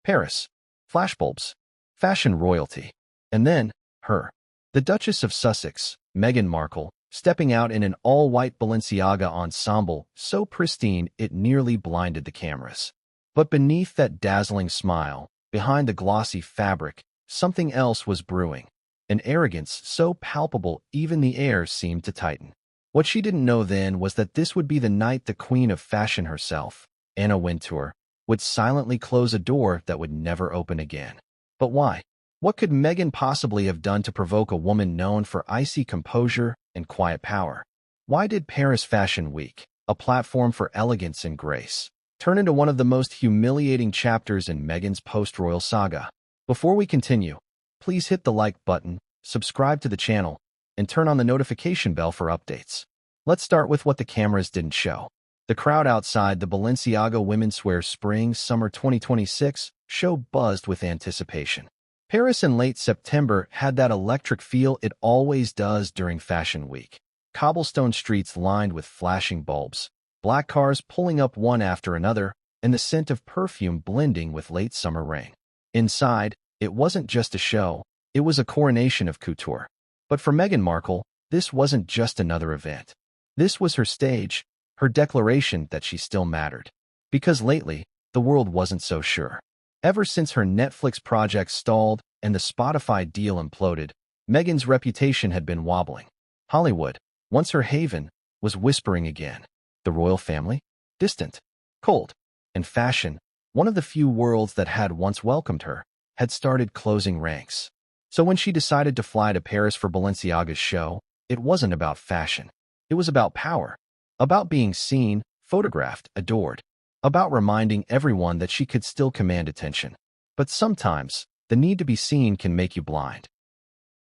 Paris. Flashbulbs. Fashion royalty. And then, her. The Duchess of Sussex, Meghan Markle, stepping out in an all-white Balenciaga ensemble so pristine it nearly blinded the cameras. But beneath that dazzling smile, behind the glossy fabric, something else was brewing. An arrogance so palpable even the air seemed to tighten. What she didn't know then was that this would be the night the queen of fashion herself, Anna Wintour, would silently close a door that would never open again. But why? What could Meghan possibly have done to provoke a woman known for icy composure and quiet power? Why did Paris Fashion Week, a platform for elegance and grace, turn into one of the most humiliating chapters in Meghan's post-royal saga? Before we continue, please hit the like button, subscribe to the channel, and turn on the notification bell for updates. Let's start with what the cameras didn't show. The crowd outside the Balenciaga Women's Wear Spring-Summer 2026 show buzzed with anticipation. Paris in late September had that electric feel it always does during Fashion Week. Cobblestone streets lined with flashing bulbs, black cars pulling up one after another, and the scent of perfume blending with late summer rain. Inside, it wasn't just a show, it was a coronation of couture. But for Meghan Markle, this wasn't just another event. This was her stage, her declaration that she still mattered. Because lately, the world wasn't so sure. Ever since her Netflix project stalled and the Spotify deal imploded, Meghan's reputation had been wobbling. Hollywood, once her haven, was whispering again. The royal family? Distant, cold, and fashion, one of the few worlds that had once welcomed her, had started closing ranks. So when she decided to fly to Paris for Balenciaga's show, it wasn't about fashion. It was about power, about being seen, photographed, adored, about reminding everyone that she could still command attention. But sometimes, the need to be seen can make you blind.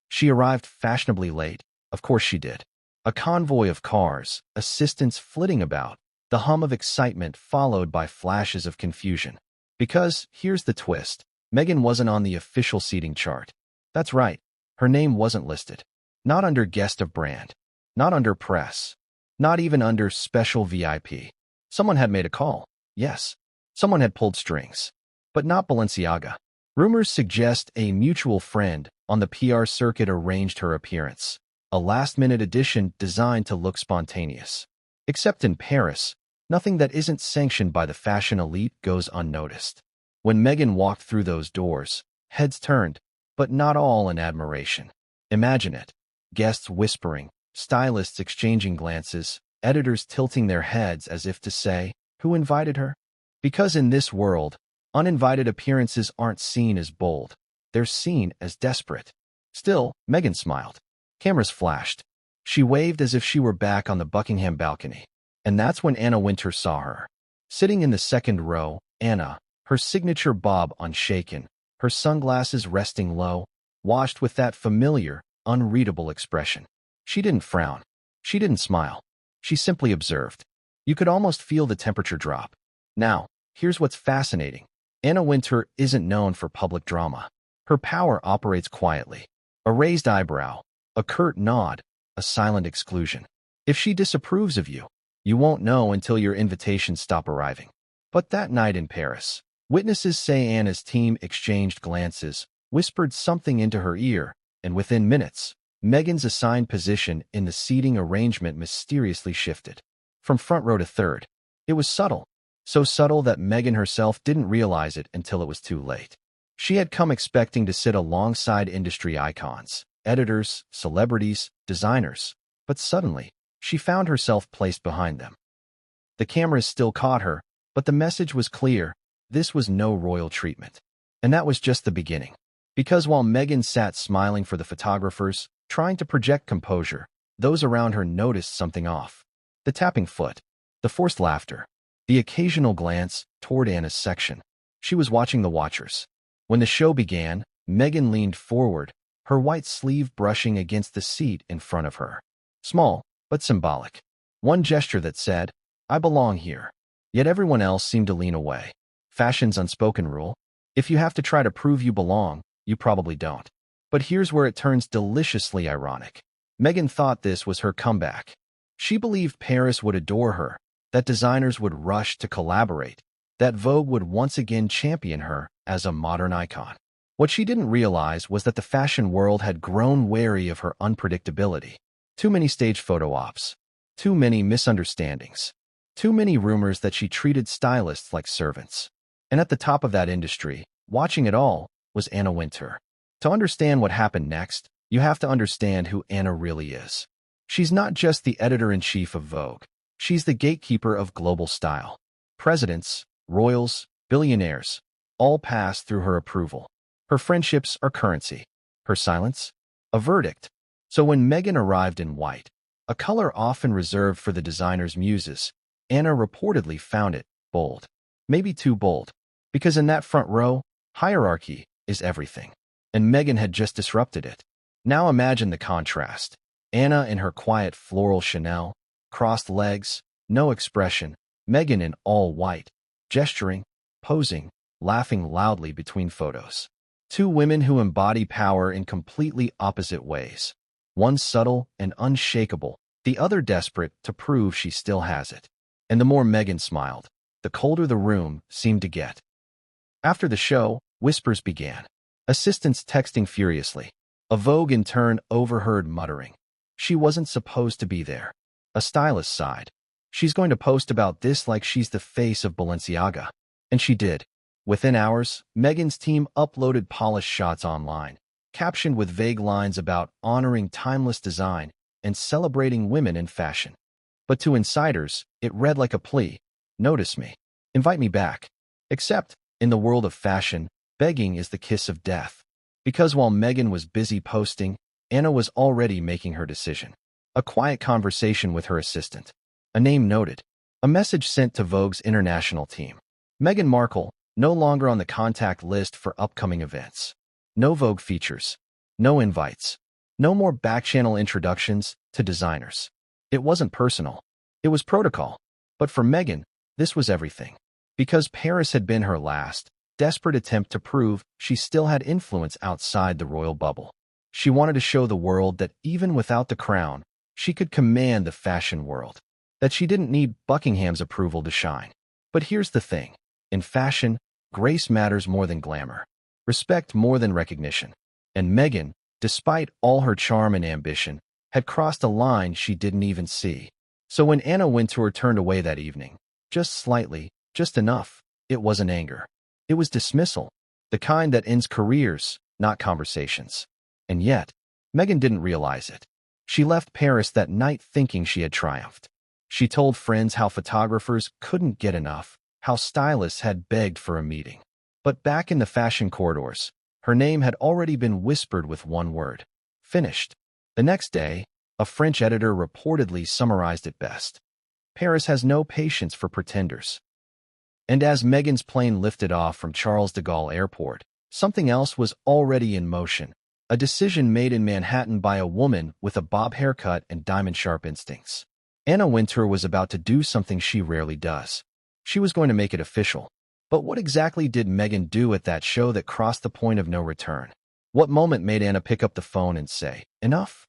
She arrived fashionably late, of course she did. A convoy of cars, assistants flitting about, the hum of excitement followed by flashes of confusion. Because, here's the twist, Meghan wasn't on the official seating chart. That's right, her name wasn't listed. Not under guest of brand. Not under press. Not even under special VIP. Someone had made a call. Yes, someone had pulled strings. But not Balenciaga. Rumors suggest a mutual friend on the PR circuit arranged her appearance. A last-minute addition designed to look spontaneous. Except in Paris, nothing that isn't sanctioned by the fashion elite goes unnoticed. When Meghan walked through those doors, heads turned, but not all in admiration. Imagine it. Guests whispering, stylists exchanging glances, editors tilting their heads as if to say, who invited her? Because in this world, uninvited appearances aren't seen as bold. They're seen as desperate. Still, Meghan smiled. Cameras flashed. She waved as if she were back on the Buckingham balcony. And that's when Anna Wintour saw her. Sitting in the second row, Anna, her signature bob unshaken, her sunglasses resting low, washed with that familiar, unreadable expression. She didn't frown. She didn't smile. She simply observed. You could almost feel the temperature drop. Now, here's what's fascinating. Anna Wintour isn't known for public drama. Her power operates quietly. A raised eyebrow, a curt nod, a silent exclusion. If she disapproves of you, you won't know until your invitations stop arriving. But that night in Paris, witnesses say Anna's team exchanged glances, whispered something into her ear, and within minutes, Meghan's assigned position in the seating arrangement mysteriously shifted. From front row to third. It was subtle. So subtle that Meghan herself didn't realize it until it was too late. She had come expecting to sit alongside industry icons, editors, celebrities, designers. But suddenly, she found herself placed behind them. The cameras still caught her, but the message was clear. This was no royal treatment. And that was just the beginning. Because while Meghan sat smiling for the photographers, trying to project composure, those around her noticed something off. The tapping foot, the forced laughter, the occasional glance toward Anna's section. She was watching the watchers. When the show began, Meghan leaned forward, her white sleeve brushing against the seat in front of her. Small, but symbolic. One gesture that said, I belong here. Yet everyone else seemed to lean away. Fashion's unspoken rule. If you have to try to prove you belong, you probably don't. But here's where it turns deliciously ironic. Meghan thought this was her comeback. She believed Paris would adore her, that designers would rush to collaborate, that Vogue would once again champion her as a modern icon. What she didn't realize was that the fashion world had grown wary of her unpredictability. Too many stage photo ops, too many misunderstandings, too many rumors that she treated stylists like servants. And at the top of that industry, watching it all, was Anna Wintour. To understand what happened next, you have to understand who Anna really is. She's not just the editor-in-chief of Vogue. She's the gatekeeper of global style. Presidents, royals, billionaires, all pass through her approval. Her friendships are currency. Her silence? A verdict. So when Meghan arrived in white, a color often reserved for the designer's muses, Anna reportedly found it bold. Maybe too bold. Because in that front row, hierarchy is everything. And Meghan had just disrupted it. Now imagine the contrast. Anna in her quiet floral Chanel, crossed legs, no expression, Meghan in all white, gesturing, posing, laughing loudly between photos. Two women who embody power in completely opposite ways. One subtle and unshakable, the other desperate to prove she still has it. And the more Meghan smiled, the colder the room seemed to get. After the show, whispers began. Assistants texting furiously. A Vogue intern overheard muttering. She wasn't supposed to be there. A stylist sighed. She's going to post about this like she's the face of Balenciaga. And she did. Within hours, Meghan's team uploaded polished shots online, captioned with vague lines about honoring timeless design and celebrating women in fashion. But to insiders, it read like a plea. Notice me. Invite me back. Except, in the world of fashion, begging is the kiss of death. Because while Meghan was busy posting, Anna was already making her decision. A quiet conversation with her assistant. A name noted. A message sent to Vogue's international team. Meghan Markle, no longer on the contact list for upcoming events. No Vogue features. No invites. No more back-channel introductions to designers. It wasn't personal. It was protocol. But for Meghan, this was everything. Because Paris had been her last, desperate attempt to prove she still had influence outside the royal bubble. She wanted to show the world that even without the crown, she could command the fashion world. That she didn't need Buckingham's approval to shine. But here's the thing. In fashion, grace matters more than glamour. Respect more than recognition. And Meghan, despite all her charm and ambition, had crossed a line she didn't even see. So when Anna Wintour turned away that evening, just slightly, just enough, it wasn't anger. It was dismissal. The kind that ends careers, not conversations. And yet, Meghan didn't realize it. She left Paris that night thinking she had triumphed. She told friends how photographers couldn't get enough, how stylists had begged for a meeting. But back in the fashion corridors, her name had already been whispered with one word. Finished. The next day, a French editor reportedly summarized it best. Paris has no patience for pretenders. And as Meghan's plane lifted off from Charles de Gaulle Airport, something else was already in motion. A decision made in Manhattan by a woman with a bob haircut and diamond-sharp instincts. Anna Wintour was about to do something she rarely does. She was going to make it official. But what exactly did Meghan do at that show that crossed the point of no return? What moment made Anna pick up the phone and say, "Enough"?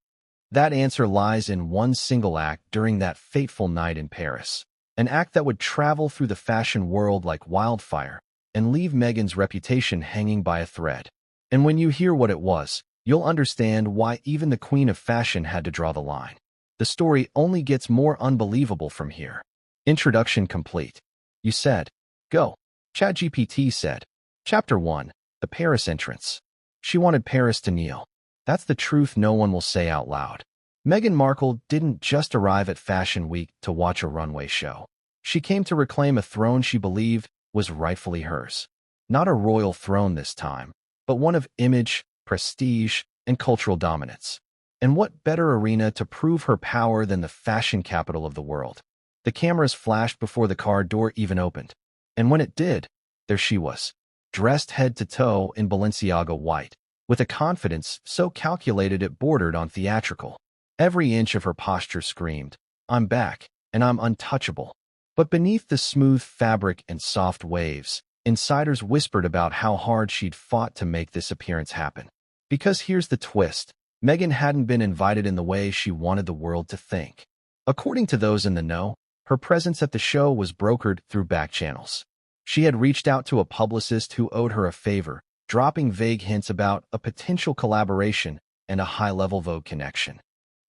That answer lies in one single act during that fateful night in Paris. An act that would travel through the fashion world like wildfire and leave Meghan's reputation hanging by a thread. And when you hear what it was, you'll understand why even the queen of fashion had to draw the line. The story only gets more unbelievable from here. Introduction complete. You said, go. ChatGPT said. Chapter 1. The Paris Entrance. She wanted Paris to kneel. That's the truth no one will say out loud. Meghan Markle didn't just arrive at Fashion Week to watch a runway show. She came to reclaim a throne she believed was rightfully hers. Not a royal throne this time, but one of image, prestige, and cultural dominance. And what better arena to prove her power than the fashion capital of the world? The cameras flashed before the car door even opened. And when it did, there she was, dressed head to toe in Balenciaga white, with a confidence so calculated it bordered on theatrical. Every inch of her posture screamed, "I'm back, and I'm untouchable." But beneath the smooth fabric and soft waves, insiders whispered about how hard she'd fought to make this appearance happen. Because here's the twist. Meghan hadn't been invited in the way she wanted the world to think. According to those in the know, her presence at the show was brokered through back channels. She had reached out to a publicist who owed her a favor, dropping vague hints about a potential collaboration and a high-level Vogue connection.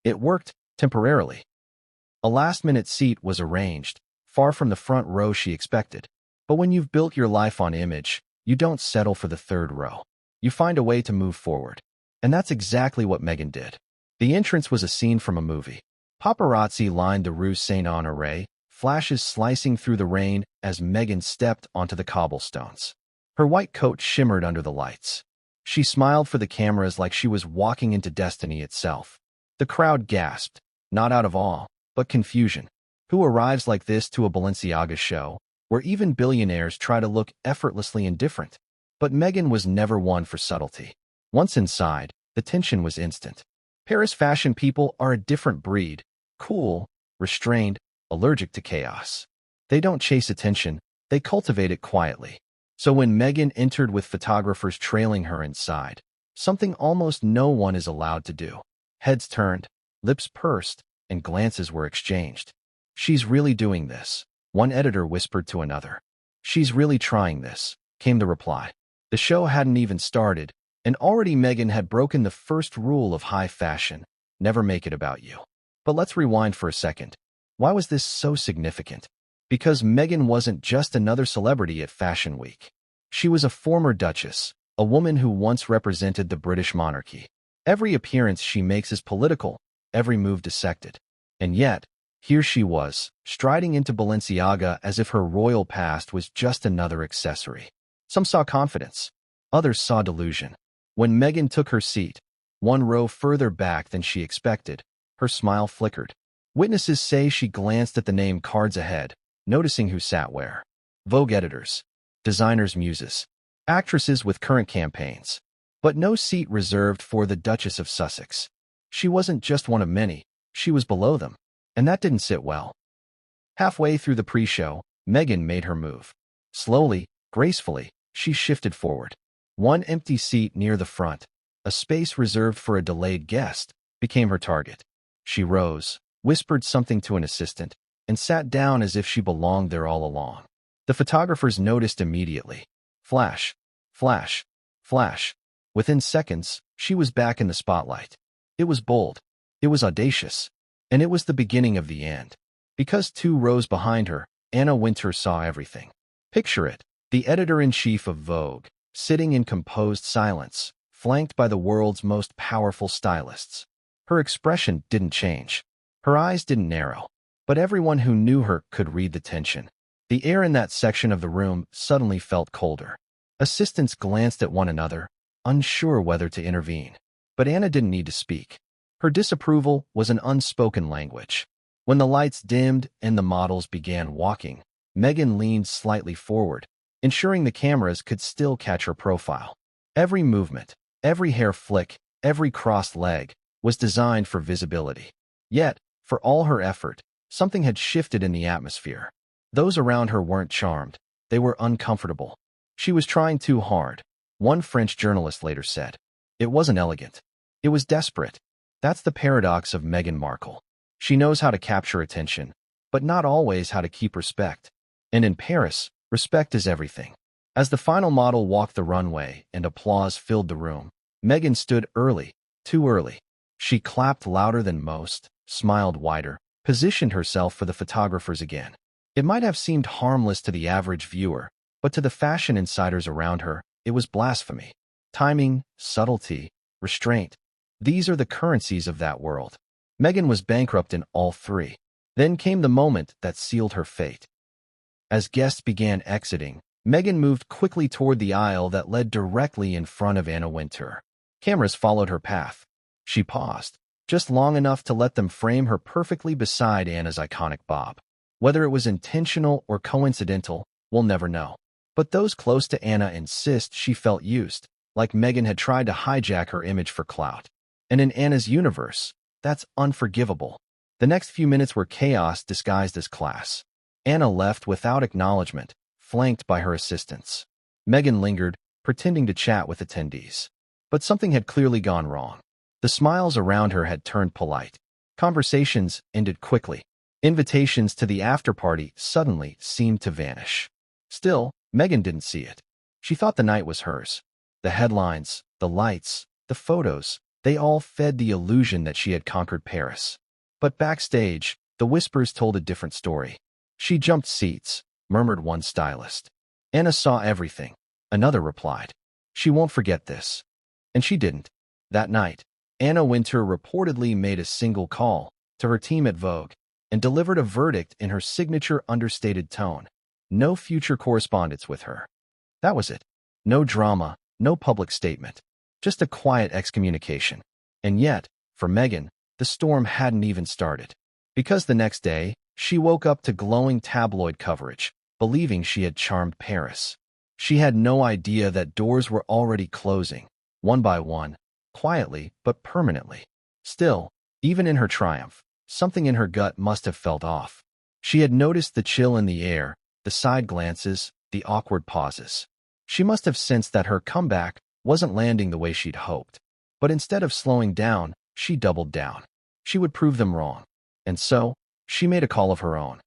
It worked, temporarily. A last-minute seat was arranged, far from the front row she expected. But when you've built your life on image, you don't settle for the third row. You find a way to move forward. And that's exactly what Meghan did. The entrance was a scene from a movie. Paparazzi lined the Rue Saint-Honoré, flashes slicing through the rain as Meghan stepped onto the cobblestones. Her white coat shimmered under the lights. She smiled for the cameras like she was walking into destiny itself. The crowd gasped, not out of awe, but confusion. Who arrives like this to a Balenciaga show, where even billionaires try to look effortlessly indifferent? But Meghan was never one for subtlety. Once inside, the tension was instant. Paris fashion people are a different breed, cool, restrained, allergic to chaos. They don't chase attention, they cultivate it quietly. So when Meghan entered with photographers trailing her inside, something almost no one is allowed to do. Heads turned, lips pursed, and glances were exchanged. "She's really doing this," one editor whispered to another. "She's really trying this," came the reply. The show hadn't even started, and already Meghan had broken the first rule of high fashion: never make it about you. But let's rewind for a second. Why was this so significant? Because Meghan wasn't just another celebrity at Fashion Week. She was a former duchess, a woman who once represented the British monarchy. Every appearance she makes is political, every move dissected. And yet, here she was, striding into Balenciaga as if her royal past was just another accessory. Some saw confidence, others saw delusion. When Meghan took her seat, one row further back than she expected, her smile flickered. Witnesses say she glanced at the name cards ahead, noticing who sat where. Vogue editors, designers' muses, actresses with current campaigns. But no seat reserved for the Duchess of Sussex. She wasn't just one of many, she was below them. And that didn't sit well. Halfway through the pre-show, Meghan made her move. Slowly, gracefully, she shifted forward. One empty seat near the front, a space reserved for a delayed guest, became her target. She rose, whispered something to an assistant, and sat down as if she belonged there all along. The photographers noticed immediately. Flash, flash, flash. Within seconds, she was back in the spotlight. It was bold. It was audacious. And it was the beginning of the end. Because 2 rows behind her, Anna Wintour saw everything. Picture it, the editor-in-chief of Vogue, sitting in composed silence, flanked by the world's most powerful stylists. Her expression didn't change. Her eyes didn't narrow. But everyone who knew her could read the tension. The air in that section of the room suddenly felt colder. Assistants glanced at one another, unsure whether to intervene. But Anna didn't need to speak. Her disapproval was an unspoken language. When the lights dimmed and the models began walking, Meghan leaned slightly forward, ensuring the cameras could still catch her profile. Every movement, every hair flick, every crossed leg was designed for visibility. Yet, for all her effort, something had shifted in the atmosphere. Those around her weren't charmed. They were uncomfortable. She was trying too hard, one French journalist later said. It wasn't elegant. It was desperate. That's the paradox of Meghan Markle. She knows how to capture attention, but not always how to keep respect. And in Paris, respect is everything. As the final model walked the runway and applause filled the room, Meghan stood early, too early. She clapped louder than most, smiled wider, positioned herself for the photographers again. It might have seemed harmless to the average viewer, but to the fashion insiders around her, it was blasphemy. Timing, subtlety, restraint. These are the currencies of that world. Meghan was bankrupt in all 3. Then came the moment that sealed her fate. As guests began exiting, Meghan moved quickly toward the aisle that led directly in front of Anna Wintour. Cameras followed her path. She paused, just long enough to let them frame her perfectly beside Anna's iconic bob. Whether it was intentional or coincidental, we'll never know. But those close to Anna insist she felt used, like Meghan had tried to hijack her image for clout. And in Anna's universe, that's unforgivable. The next few minutes were chaos disguised as class. Anna left without acknowledgement, flanked by her assistants. Meghan lingered, pretending to chat with attendees. But something had clearly gone wrong. The smiles around her had turned polite. Conversations ended quickly. Invitations to the after-party suddenly seemed to vanish. Still, Meghan didn't see it. She thought the night was hers. The headlines, the lights, the photos, they all fed the illusion that she had conquered Paris. But backstage, the whispers told a different story. She jumped seats, murmured one stylist. Anna saw everything, another replied. She won't forget this. And she didn't. That night, Anna Wintour reportedly made a single call to her team at Vogue and delivered a verdict in her signature understated tone. No future correspondence with her. That was it. No drama, no public statement. Just a quiet excommunication. And yet, for Meghan, the storm hadn't even started. Because the next day, she woke up to glowing tabloid coverage, believing she had charmed Paris. She had no idea that doors were already closing, one by one, quietly but permanently. Still, even in her triumph, something in her gut must have felt off. She had noticed the chill in the air, the side glances, the awkward pauses. She must have sensed that her comeback wasn't landing the way she'd hoped. But instead of slowing down, she doubled down. She would prove them wrong. And so, she made a call of her own.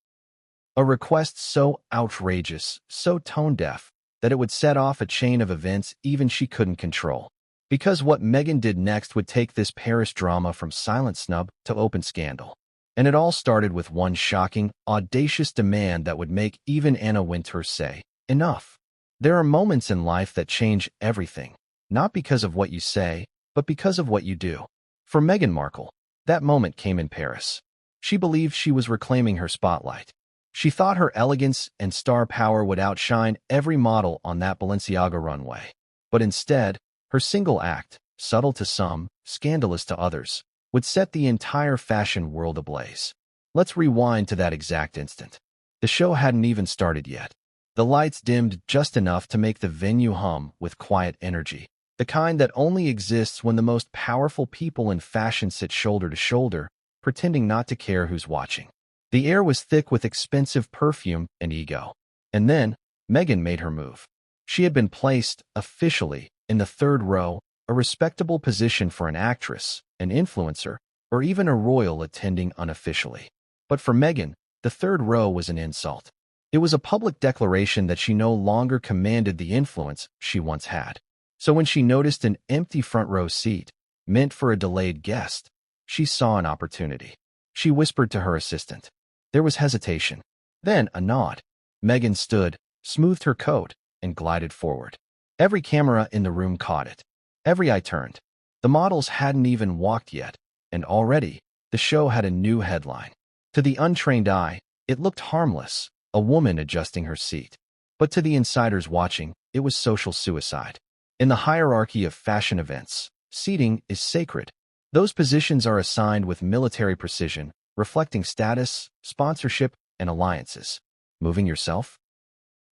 A request so outrageous, so tone-deaf, that it would set off a chain of events even she couldn't control. Because what Meghan did next would take this Paris drama from silent snub to open scandal. And it all started with one shocking, audacious demand that would make even Anna Wintour say, "Enough." There are moments in life that change everything, not because of what you say, but because of what you do. For Meghan Markle, that moment came in Paris. She believed she was reclaiming her spotlight. She thought her elegance and star power would outshine every model on that Balenciaga runway. But instead, her single act, subtle to some, scandalous to others, would set the entire fashion world ablaze. Let's rewind to that exact instant. The show hadn't even started yet. The lights dimmed just enough to make the venue hum with quiet energy, the kind that only exists when the most powerful people in fashion sit shoulder to shoulder, pretending not to care who's watching. The air was thick with expensive perfume and ego. And then, Meghan made her move. She had been placed, officially, in the third row, a respectable position for an actress, an influencer, or even a royal attending unofficially. But for Meghan, the third row was an insult. It was a public declaration that she no longer commanded the influence she once had. So when she noticed an empty front row seat, meant for a delayed guest, she saw an opportunity. She whispered to her assistant. There was hesitation. Then a nod. Meghan stood, smoothed her coat, and glided forward. Every camera in the room caught it. Every eye turned. The models hadn't even walked yet, and already, the show had a new headline. To the untrained eye, it looked harmless, a woman adjusting her seat. But to the insiders watching, it was social suicide. In the hierarchy of fashion events, seating is sacred. Those positions are assigned with military precision, reflecting status, sponsorship, and alliances. Moving yourself?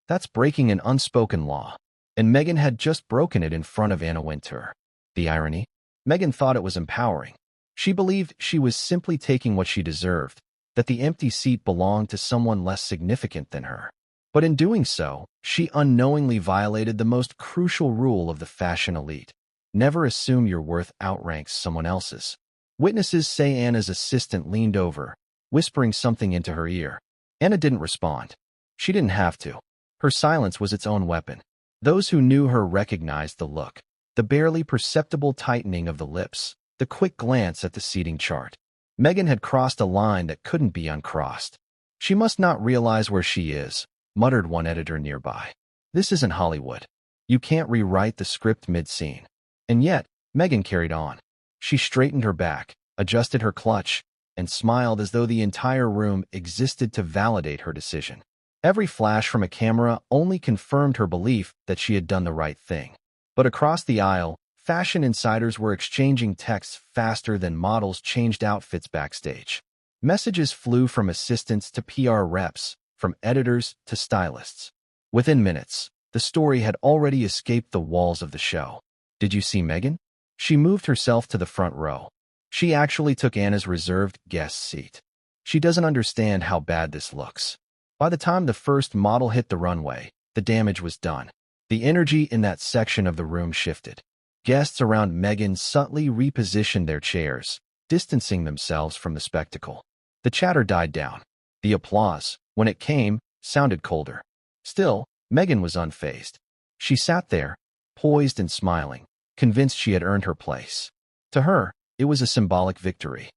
That's breaking an unspoken law. And Meghan had just broken it in front of Anna Wintour. The irony? Meghan thought it was empowering. She believed she was simply taking what she deserved, that the empty seat belonged to someone less significant than her. But in doing so, she unknowingly violated the most crucial rule of the fashion elite. Never assume your worth outranks someone else's. Witnesses say Anna's assistant leaned over, whispering something into her ear. Anna didn't respond. She didn't have to. Her silence was its own weapon. Those who knew her recognized the look, the barely perceptible tightening of the lips, the quick glance at the seating chart. Meghan had crossed a line that couldn't be uncrossed. She must not realize where she is, muttered one editor nearby. This isn't Hollywood. You can't rewrite the script mid-scene. And yet, Meghan carried on. She straightened her back, adjusted her clutch, and smiled as though the entire room existed to validate her decision. Every flash from a camera only confirmed her belief that she had done the right thing. But across the aisle, fashion insiders were exchanging texts faster than models changed outfits backstage. Messages flew from assistants to PR reps, from editors to stylists. Within minutes, the story had already escaped the walls of the show. Did you see Meghan? She moved herself to the front row. She actually took Anna's reserved guest seat. She doesn't understand how bad this looks. By the time the first model hit the runway, the damage was done. The energy in that section of the room shifted. Guests around Meghan subtly repositioned their chairs, distancing themselves from the spectacle. The chatter died down. The applause, when it came, sounded colder. Still, Meghan was unfazed. She sat there, poised and smiling, convinced she had earned her place. To her, it was a symbolic victory.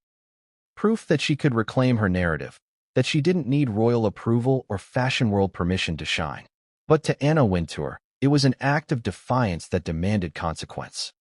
Proof that she could reclaim her narrative, that she didn't need royal approval or fashion world permission to shine. But to Anna Wintour, it was an act of defiance that demanded consequence.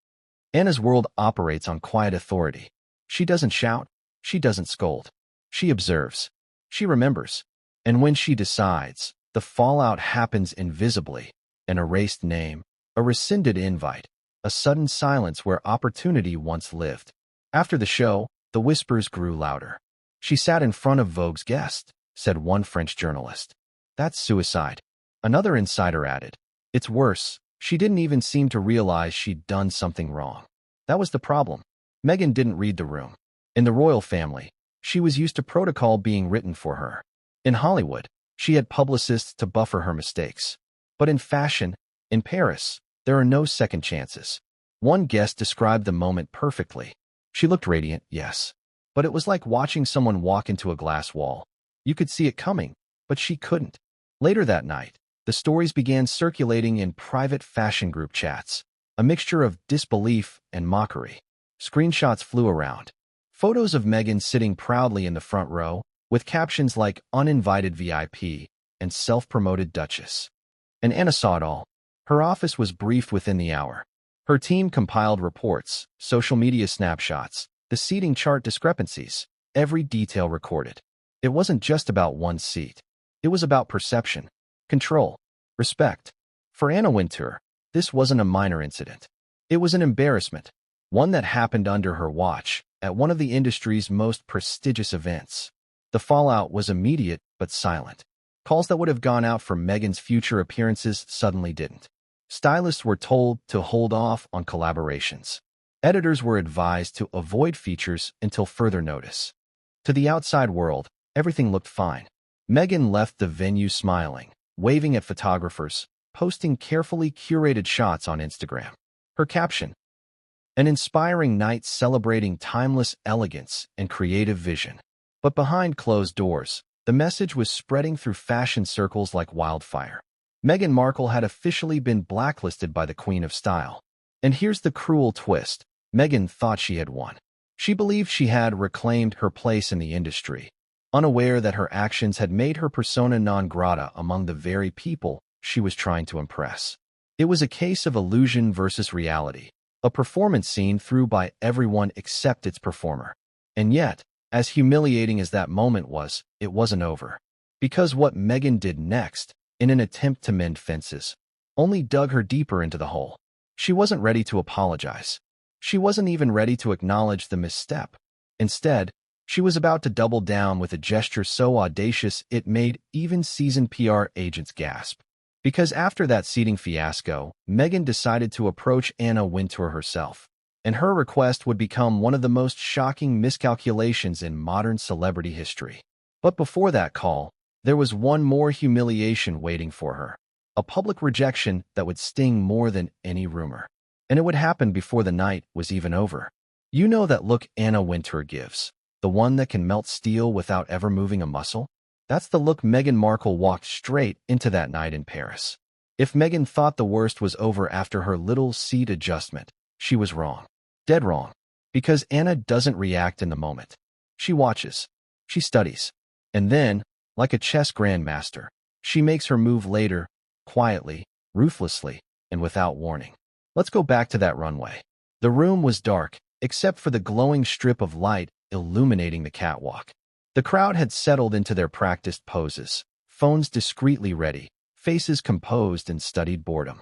Anna's world operates on quiet authority. She doesn't shout, she doesn't scold. She observes. She remembers. And when she decides, the fallout happens invisibly. An erased name, a rescinded invite, a sudden silence where opportunity once lived. After the show, the whispers grew louder. She sat in front of Vogue's guest, said one French journalist. That's suicide. Another insider added. It's worse. She didn't even seem to realize she'd done something wrong. That was the problem. Meghan didn't read the room. In the royal family, she was used to protocol being written for her. In Hollywood, she had publicists to buffer her mistakes. But in fashion, in Paris, there are no second chances. One guest described the moment perfectly. She looked radiant, yes. But it was like watching someone walk into a glass wall. You could see it coming, but she couldn't. Later that night, the stories began circulating in private fashion group chats, a mixture of disbelief and mockery. Screenshots flew around. Photos of Meghan sitting proudly in the front row, with captions like uninvited VIP and self-promoted Duchess. And Anna saw it all. Her office was briefed within the hour. Her team compiled reports, social media snapshots, the seating chart discrepancies, every detail recorded. It wasn't just about one seat. It was about perception, control, respect. For Anna Wintour, this wasn't a minor incident. It was an embarrassment, one that happened under her watch at one of the industry's most prestigious events. The fallout was immediate but silent. Calls that would have gone out for Meghan's future appearances suddenly didn't. Stylists were told to hold off on collaborations. Editors were advised to avoid features until further notice. To the outside world, everything looked fine. Meghan left the venue smiling, waving at photographers, posting carefully curated shots on Instagram. Her caption: an inspiring night celebrating timeless elegance and creative vision. But behind closed doors, the message was spreading through fashion circles like wildfire. Meghan Markle had officially been blacklisted by the Queen of Style. And here's the cruel twist. Meghan thought she had won. She believed she had reclaimed her place in the industry, unaware that her actions had made her persona non grata among the very people she was trying to impress. It was a case of illusion versus reality, a performance seen through by everyone except its performer. And yet, as humiliating as that moment was, it wasn't over. Because what Meghan did next, in an attempt to mend fences, only dug her deeper into the hole. She wasn't ready to apologize. She wasn't even ready to acknowledge the misstep. Instead, she was about to double down with a gesture so audacious it made even seasoned PR agents gasp. Because after that seating fiasco, Meghan decided to approach Anna Wintour herself, and her request would become one of the most shocking miscalculations in modern celebrity history. But before that call, there was one more humiliation waiting for her, a public rejection that would sting more than any rumor. And it would happen before the night was even over. You know that look Anna Wintour gives, the one that can melt steel without ever moving a muscle? That's the look Meghan Markle walked straight into that night in Paris. If Meghan thought the worst was over after her little seat adjustment, she was wrong. Dead wrong. Because Anna doesn't react in the moment. She watches. She studies. And then, like a chess grandmaster, she makes her move later, quietly, ruthlessly, and without warning. Let's go back to that runway. The room was dark, except for the glowing strip of light illuminating the catwalk. The crowd had settled into their practiced poses, phones discreetly ready, faces composed in studied boredom.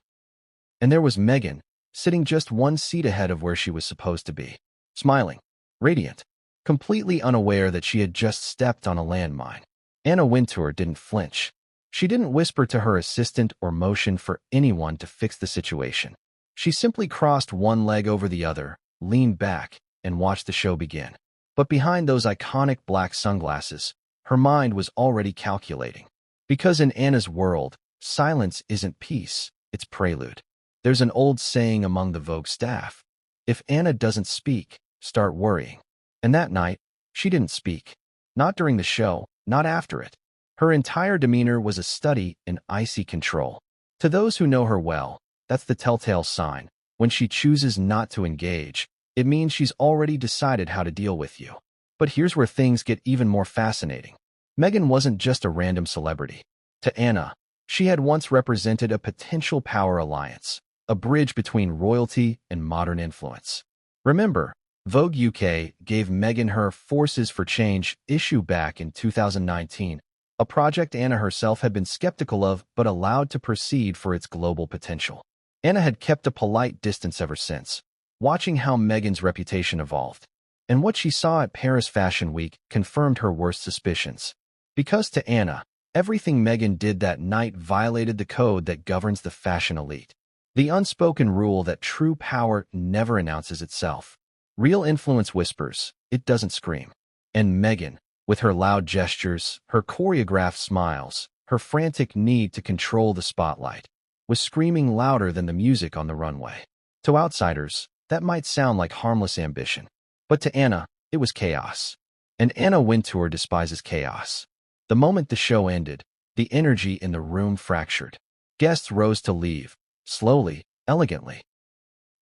And there was Meghan, sitting just one seat ahead of where she was supposed to be, smiling, radiant, completely unaware that she had just stepped on a landmine. Anna Wintour didn't flinch. She didn't whisper to her assistant or motion for anyone to fix the situation. She simply crossed one leg over the other, leaned back, and watched the show begin. But behind those iconic black sunglasses, her mind was already calculating. Because in Anna's world, silence isn't peace, it's prelude. There's an old saying among the Vogue staff: if Anna doesn't speak, start worrying. And that night, she didn't speak. Not during the show, not after it. Her entire demeanor was a study in icy control. To those who know her well, that's the telltale sign. When she chooses not to engage, it means she's already decided how to deal with you. But here's where things get even more fascinating. Meghan wasn't just a random celebrity. To Anna, she had once represented a potential power alliance, a bridge between royalty and modern influence. Remember, Vogue UK gave Meghan her Forces for Change issue back in 2019, a project Anna herself had been skeptical of but allowed to proceed for its global potential. Anna had kept a polite distance ever since, watching how Meghan's reputation evolved. And what she saw at Paris Fashion Week confirmed her worst suspicions. Because to Anna, everything Meghan did that night violated the code that governs the fashion elite. The unspoken rule that true power never announces itself. Real influence whispers, it doesn't scream. And Meghan, with her loud gestures, her choreographed smiles, her frantic need to control the spotlight, was screaming louder than the music on the runway. To outsiders, that might sound like harmless ambition. But to Anna, it was chaos. And Anna Wintour despises chaos. The moment the show ended, the energy in the room fractured. Guests rose to leave, slowly, elegantly.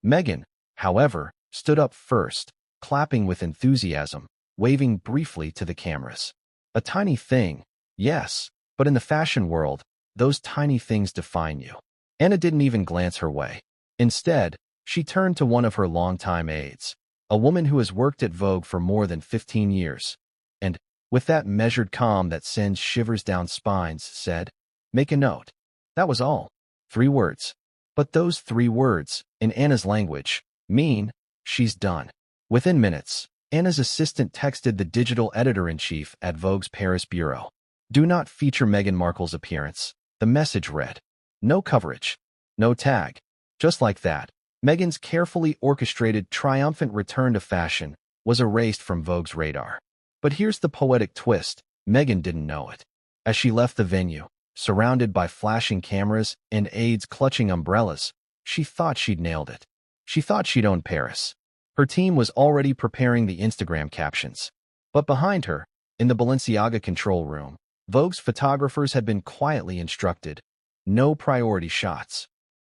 Meghan, however, stood up first, clapping with enthusiasm, waving briefly to the cameras. A tiny thing, yes, but in the fashion world, those tiny things define you. Anna didn't even glance her way. Instead, she turned to one of her longtime aides, a woman who has worked at Vogue for more than 15 years, and, with that measured calm that sends shivers down spines, said, "Make a note." That was all. 3 words. But those 3 words, in Anna's language, mean, she's done. Within minutes, Anna's assistant texted the digital editor-in-chief at Vogue's Paris bureau. "Do not feature Meghan Markle's appearance." The message read. No coverage. No tag. Just like that, Meghan's carefully orchestrated triumphant return to fashion was erased from Vogue's radar. But here's the poetic twist. Meghan didn't know it. As she left the venue, surrounded by flashing cameras and aides clutching umbrellas, she thought she'd nailed it. She thought she'd owned Paris. Her team was already preparing the Instagram captions. But behind her, in the Balenciaga control room, Vogue's photographers had been quietly instructed, no priority shots.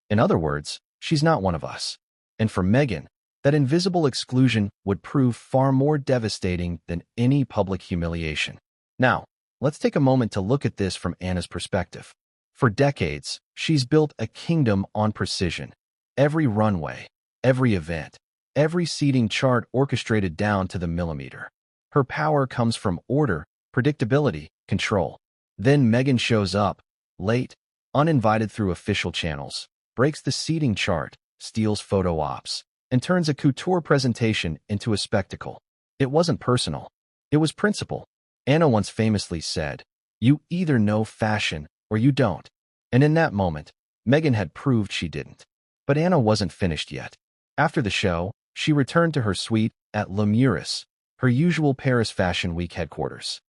In other words, she's not one of us. And for Meghan, that invisible exclusion would prove far more devastating than any public humiliation. Now, let's take a moment to look at this from Anna's perspective. For decades, she's built a kingdom on precision. Every runway, every event, every seating chart orchestrated down to the millimeter. Her power comes from order, predictability, control. Then Meghan shows up, late, uninvited through official channels, breaks the seating chart, steals photo ops, and turns a couture presentation into a spectacle. It wasn't personal. It was principle. Anna once famously said, "You either know fashion or you don't." And in that moment, Meghan had proved she didn't. But Anna wasn't finished yet. After the show, she returned to her suite at Le Muris, her usual Paris Fashion Week headquarters.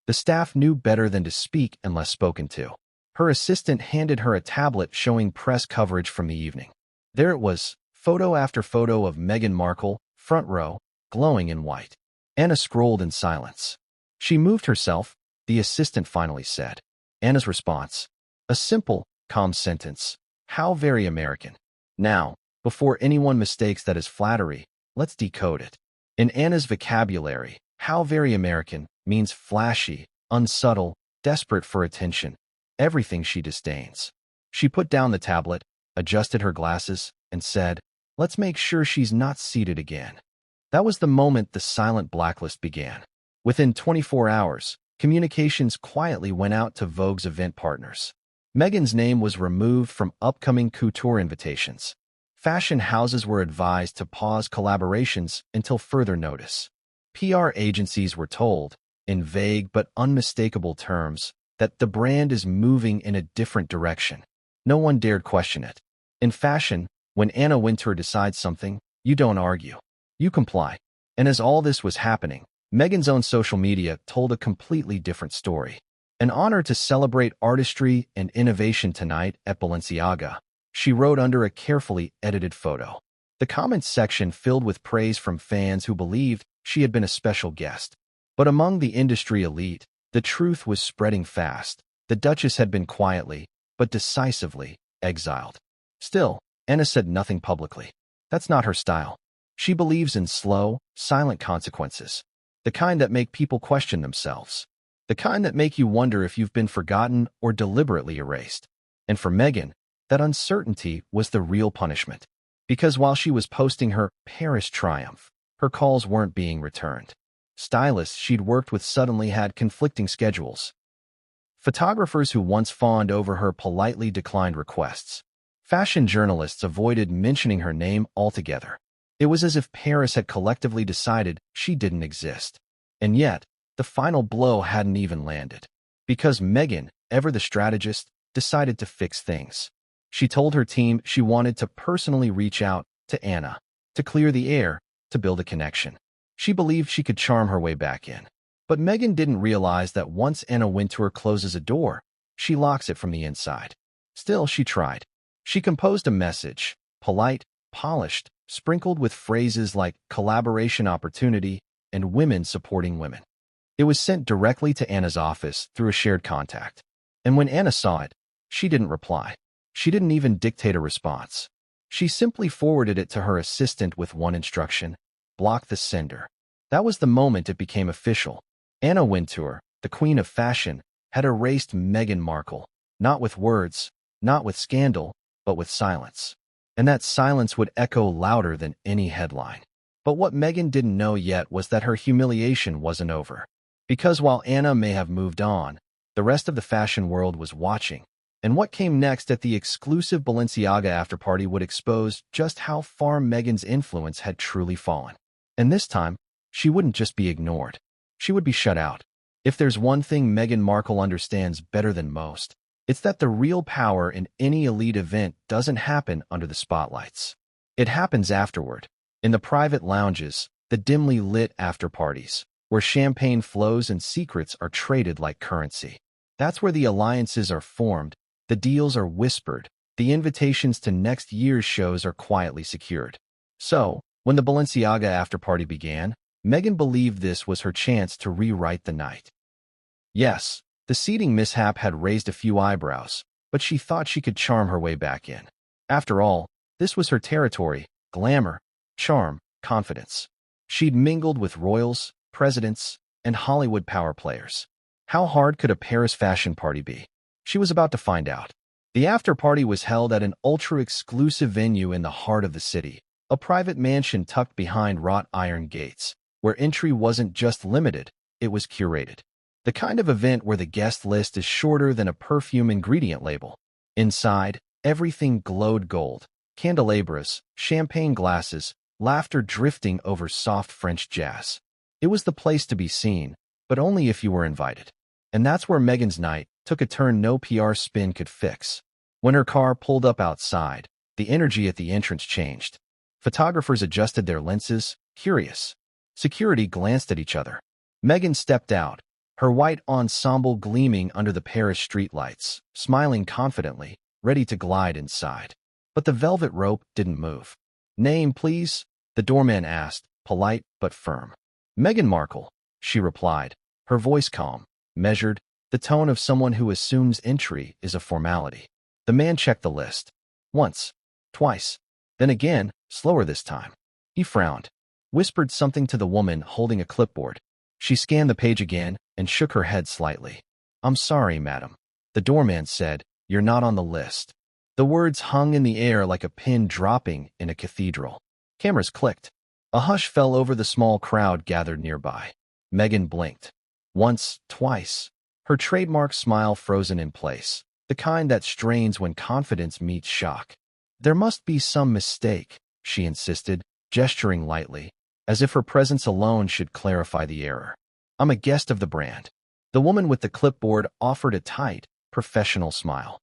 The staff knew better than to speak unless spoken to. Her assistant handed her a tablet showing press coverage from the evening. There it was, photo after photo of Meghan Markle, front row, glowing in white. Anna scrolled in silence. She moved herself, the assistant finally said. Anna's response. A simple, calm sentence. How very American. Now, before anyone mistakes that as flattery, let's decode it. In Anna's vocabulary, how very American means flashy, unsubtle, desperate for attention. Everything she disdains. She put down the tablet, adjusted her glasses, and said, "Let's make sure she's not seated again." That was the moment the silent blacklist began. Within 24 hours, communications quietly went out to Vogue's event partners. Meghan's name was removed from upcoming couture invitations. Fashion houses were advised to pause collaborations until further notice. PR agencies were told, in vague but unmistakable terms, that the brand is moving in a different direction. No one dared question it. In fashion, when Anna Wintour decides something, you don't argue. You comply. And as all this was happening, Meghan's own social media told a completely different story. An honor to celebrate artistry and innovation tonight at Balenciaga, she wrote under a carefully edited photo. The comments section filled with praise from fans who believed she had been a special guest. But among the industry elite, the truth was spreading fast. The Duchess had been quietly, but decisively, exiled. Still, Anna said nothing publicly. That's not her style. She believes in slow, silent consequences. The kind that make people question themselves. The kind that make you wonder if you've been forgotten or deliberately erased. And for Meghan, that uncertainty was the real punishment. Because while she was posting her Paris triumph, her calls weren't being returned. Stylists she'd worked with suddenly had conflicting schedules. Photographers who once fawned over her politely declined requests. Fashion journalists avoided mentioning her name altogether. It was as if Paris had collectively decided she didn't exist. And yet, the final blow hadn't even landed. Because Meghan, ever the strategist, decided to fix things. She told her team she wanted to personally reach out to Anna, to clear the air, to build a connection. She believed she could charm her way back in. But Meghan didn't realize that once Anna Wintour closes a door, she locks it from the inside. Still, she tried. She composed a message, polite, polished, sprinkled with phrases like collaboration opportunity and women supporting women. It was sent directly to Anna's office through a shared contact. And when Anna saw it, she didn't reply. She didn't even dictate a response. She simply forwarded it to her assistant with one instruction: block the sender. That was the moment it became official. Anna Wintour, the queen of fashion, had erased Meghan Markle, not with words, not with scandal, but with silence. And that silence would echo louder than any headline. But what Meghan didn't know yet was that her humiliation wasn't over. Because while Anna may have moved on, the rest of the fashion world was watching. And what came next at the exclusive Balenciaga afterparty would expose just how far Meghan's influence had truly fallen. And this time, she wouldn't just be ignored. She would be shut out. If there's one thing Meghan Markle understands better than most, it's that the real power in any elite event doesn't happen under the spotlights. It happens afterward, in the private lounges, the dimly lit after-parties, where champagne flows and secrets are traded like currency. That's where the alliances are formed, the deals are whispered, the invitations to next year's shows are quietly secured. So, when the Balenciaga afterparty began, Meghan believed this was her chance to rewrite the night. Yes, the seating mishap had raised a few eyebrows, but she thought she could charm her way back in. After all, this was her territory: glamour, charm, confidence. She'd mingled with royals, presidents, and Hollywood power players. How hard could a Paris fashion party be? She was about to find out. The after-party was held at an ultra-exclusive venue in the heart of the city, a private mansion tucked behind wrought iron gates, where entry wasn't just limited, it was curated. The kind of event where the guest list is shorter than a perfume ingredient label. Inside, everything glowed gold: candelabras, champagne glasses, laughter drifting over soft French jazz. It was the place to be seen, but only if you were invited. And that's where Meghan's night took a turn no PR spin could fix. When her car pulled up outside, the energy at the entrance changed. Photographers adjusted their lenses, curious. Security glanced at each other. Meghan stepped out, her white ensemble gleaming under the Paris streetlights, smiling confidently, ready to glide inside. But the velvet rope didn't move. "Name, please?" the doorman asked, polite but firm. "Meghan Markle," she replied, her voice calm, measured, the tone of someone who assumes entry is a formality. The man checked the list. Once, twice, then again, slower this time. He frowned, whispered something to the woman holding a clipboard. She scanned the page again and shook her head slightly. "I'm sorry, madam," the doorman said, "you're not on the list." The words hung in the air like a pin dropping in a cathedral. Cameras clicked. A hush fell over the small crowd gathered nearby. Meghan blinked. Once, twice. Her trademark smile frozen in place, the kind that strains when confidence meets shock. "There must be some mistake," she insisted, gesturing lightly, as if her presence alone should clarify the error. "I'm a guest of the brand." The woman with the clipboard offered a tight, professional smile.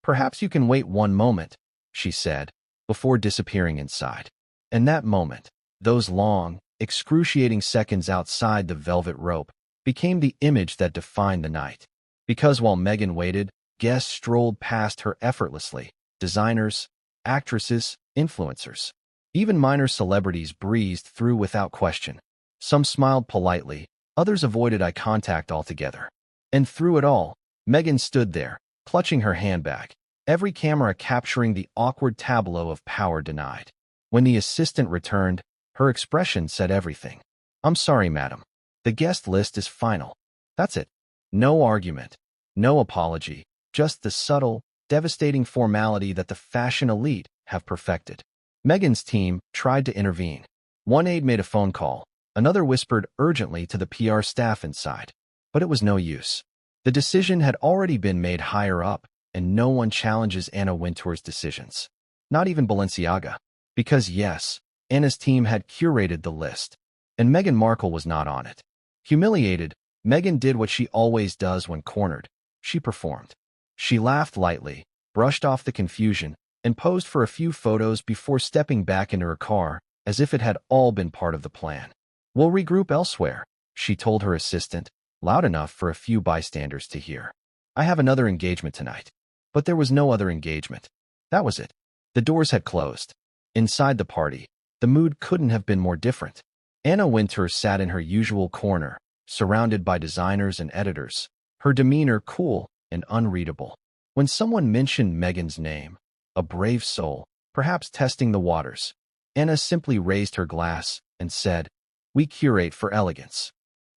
"Perhaps you can wait one moment," she said, before disappearing inside. And that moment, those long, excruciating seconds outside the velvet rope, became the image that defined the night. Because while Meghan waited, guests strolled past her effortlessly: designers, actresses, influencers. Even minor celebrities breezed through without question. Some smiled politely, others avoided eye contact altogether. And through it all, Meghan stood there, clutching her handbag, every camera capturing the awkward tableau of power denied. When the assistant returned, her expression said everything. "I'm sorry, madam. The guest list is final. That's it. No argument. No apology. Just the subtle, devastating formality that the fashion elite have perfected." Meghan's team tried to intervene. One aide made a phone call. Another whispered urgently to the PR staff inside. But it was no use. The decision had already been made higher up, and no one challenges Anna Wintour's decisions. Not even Balenciaga. Because yes, Anna's team had curated the list, and Meghan Markle was not on it. Humiliated, Meghan did what she always does when cornered. She performed. She laughed lightly, brushed off the confusion, and posed for a few photos before stepping back into her car, as if it had all been part of the plan. "We'll regroup elsewhere," she told her assistant, loud enough for a few bystanders to hear. "I have another engagement tonight." But there was no other engagement. That was it. The doors had closed. Inside the party, the mood couldn't have been more different. Anna Wintour sat in her usual corner, surrounded by designers and editors, her demeanor cool and unreadable. When someone mentioned Meghan's name, a brave soul, perhaps testing the waters, Anna simply raised her glass and said, "We curate for elegance."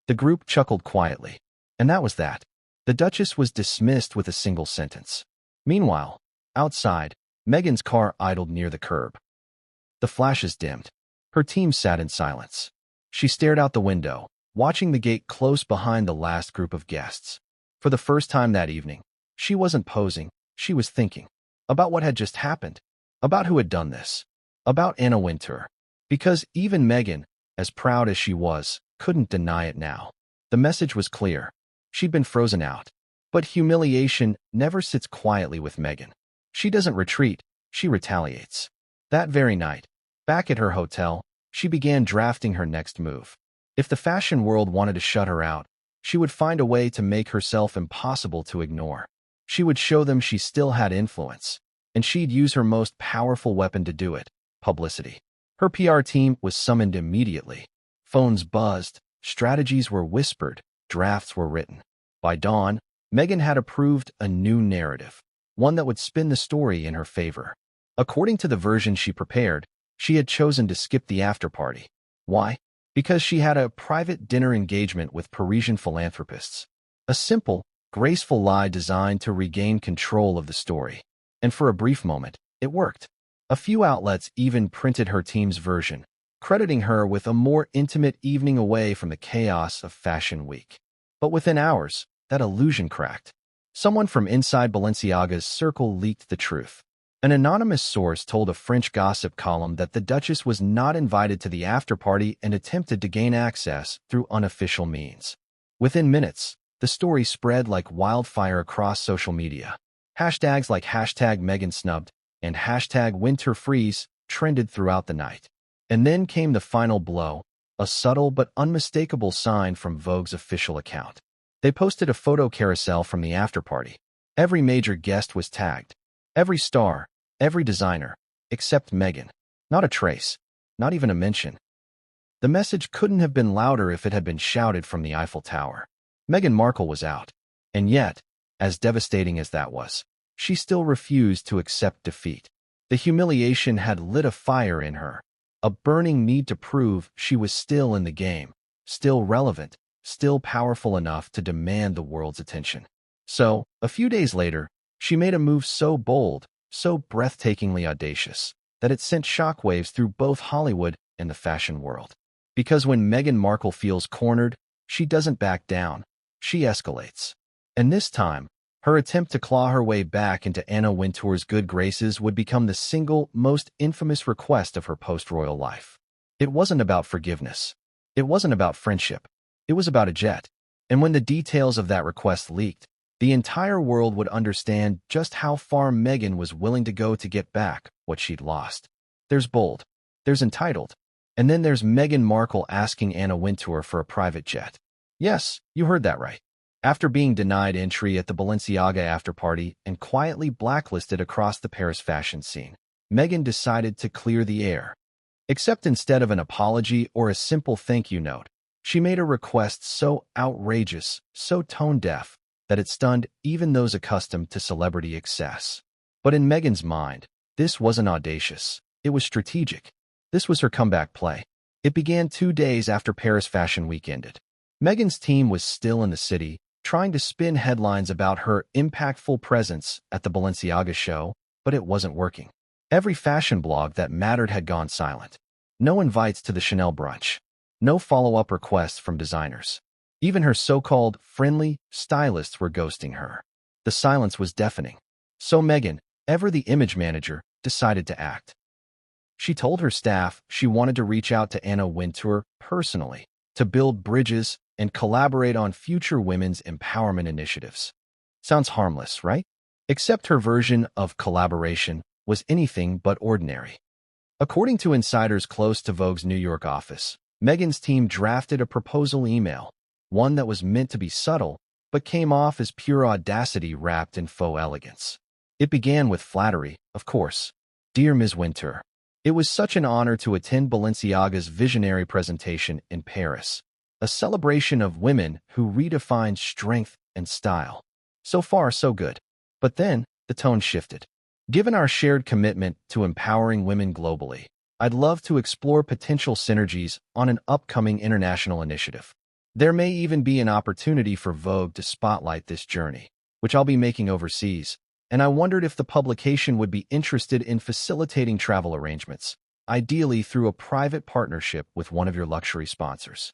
The group chuckled quietly, and that was that. The Duchess was dismissed with a single sentence. Meanwhile, outside, Meghan's car idled near the curb. The flashes dimmed. Her team sat in silence. She stared out the window, watching the gate close behind the last group of guests. For the first time that evening, she wasn't posing, she was thinking. About what had just happened. About who had done this. About Anna Wintour. Because even Meghan, as proud as she was, couldn't deny it now. The message was clear. She'd been frozen out. But humiliation never sits quietly with Meghan. She doesn't retreat, she retaliates. That very night, back at her hotel, she began drafting her next move. If the fashion world wanted to shut her out, she would find a way to make herself impossible to ignore. She would show them she still had influence, and she'd use her most powerful weapon to do it: publicity. Her PR team was summoned immediately. Phones buzzed, strategies were whispered, drafts were written. By dawn, Meghan had approved a new narrative, one that would spin the story in her favor. According to the version she prepared, she had chosen to skip the after-party. Why? Because she had a private dinner engagement with Parisian philanthropists. A simple, graceful lie designed to regain control of the story. And for a brief moment, it worked. A few outlets even printed her team's version, crediting her with a more intimate evening away from the chaos of Fashion Week. But within hours, that illusion cracked. Someone from inside Balenciaga's circle leaked the truth. An anonymous source told a French gossip column that the Duchess was not invited to the after-party and attempted to gain access through unofficial means. Within minutes, the story spread like wildfire across social media. Hashtags like #MeghanSnubbed and #WinterFreeze trended throughout the night. And then came the final blow, a subtle but unmistakable sign from Vogue's official account. They posted a photo carousel from the after-party. Every major guest was tagged. Every star, every designer, except Meghan. Not a trace, not even a mention. The message couldn't have been louder if it had been shouted from the Eiffel Tower. Meghan Markle was out. And yet, as devastating as that was, she still refused to accept defeat. The humiliation had lit a fire in her, a burning need to prove she was still in the game, still relevant, still powerful enough to demand the world's attention. So, a few days later, she made a move so bold, so breathtakingly audacious, that it sent shockwaves through both Hollywood and the fashion world. Because when Meghan Markle feels cornered, she doesn't back down, she escalates. And this time, her attempt to claw her way back into Anna Wintour's good graces would become the single most infamous request of her post-royal life. It wasn't about forgiveness. It wasn't about friendship. It was about a jet. And when the details of that request leaked, the entire world would understand just how far Meghan was willing to go to get back what she'd lost. There's bold. There's entitled. And then there's Meghan Markle asking Anna Wintour for a private jet. Yes, you heard that right. After being denied entry at the Balenciaga after-party and quietly blacklisted across the Paris fashion scene, Meghan decided to clear the air. Except instead of an apology or a simple thank you note, she made a request so outrageous, so tone-deaf, that it stunned even those accustomed to celebrity excess. But in Meghan's mind, this wasn't audacious. It was strategic. This was her comeback play. It began 2 days after Paris Fashion Week ended. Meghan's team was still in the city, trying to spin headlines about her impactful presence at the Balenciaga show, but it wasn't working. Every fashion blog that mattered had gone silent. No invites to the Chanel brunch. No follow-up requests from designers. Even her so-called friendly stylists were ghosting her. The silence was deafening. So Meghan, ever the image manager, decided to act. She told her staff she wanted to reach out to Anna Wintour personally, to build bridges and collaborate on future women's empowerment initiatives. Sounds harmless, right? Except her version of collaboration was anything but ordinary. According to insiders close to Vogue's New York office, Meghan's team drafted a proposal email, one that was meant to be subtle, but came off as pure audacity wrapped in faux elegance. It began with flattery, of course. Dear Ms. Wintour, it was such an honor to attend Balenciaga's visionary presentation in Paris, a celebration of women who redefined strength and style. So far, so good. But then, the tone shifted. Given our shared commitment to empowering women globally, I'd love to explore potential synergies on an upcoming international initiative. There may even be an opportunity for Vogue to spotlight this journey, which I'll be making overseas, and I wondered if the publication would be interested in facilitating travel arrangements, ideally through a private partnership with one of your luxury sponsors.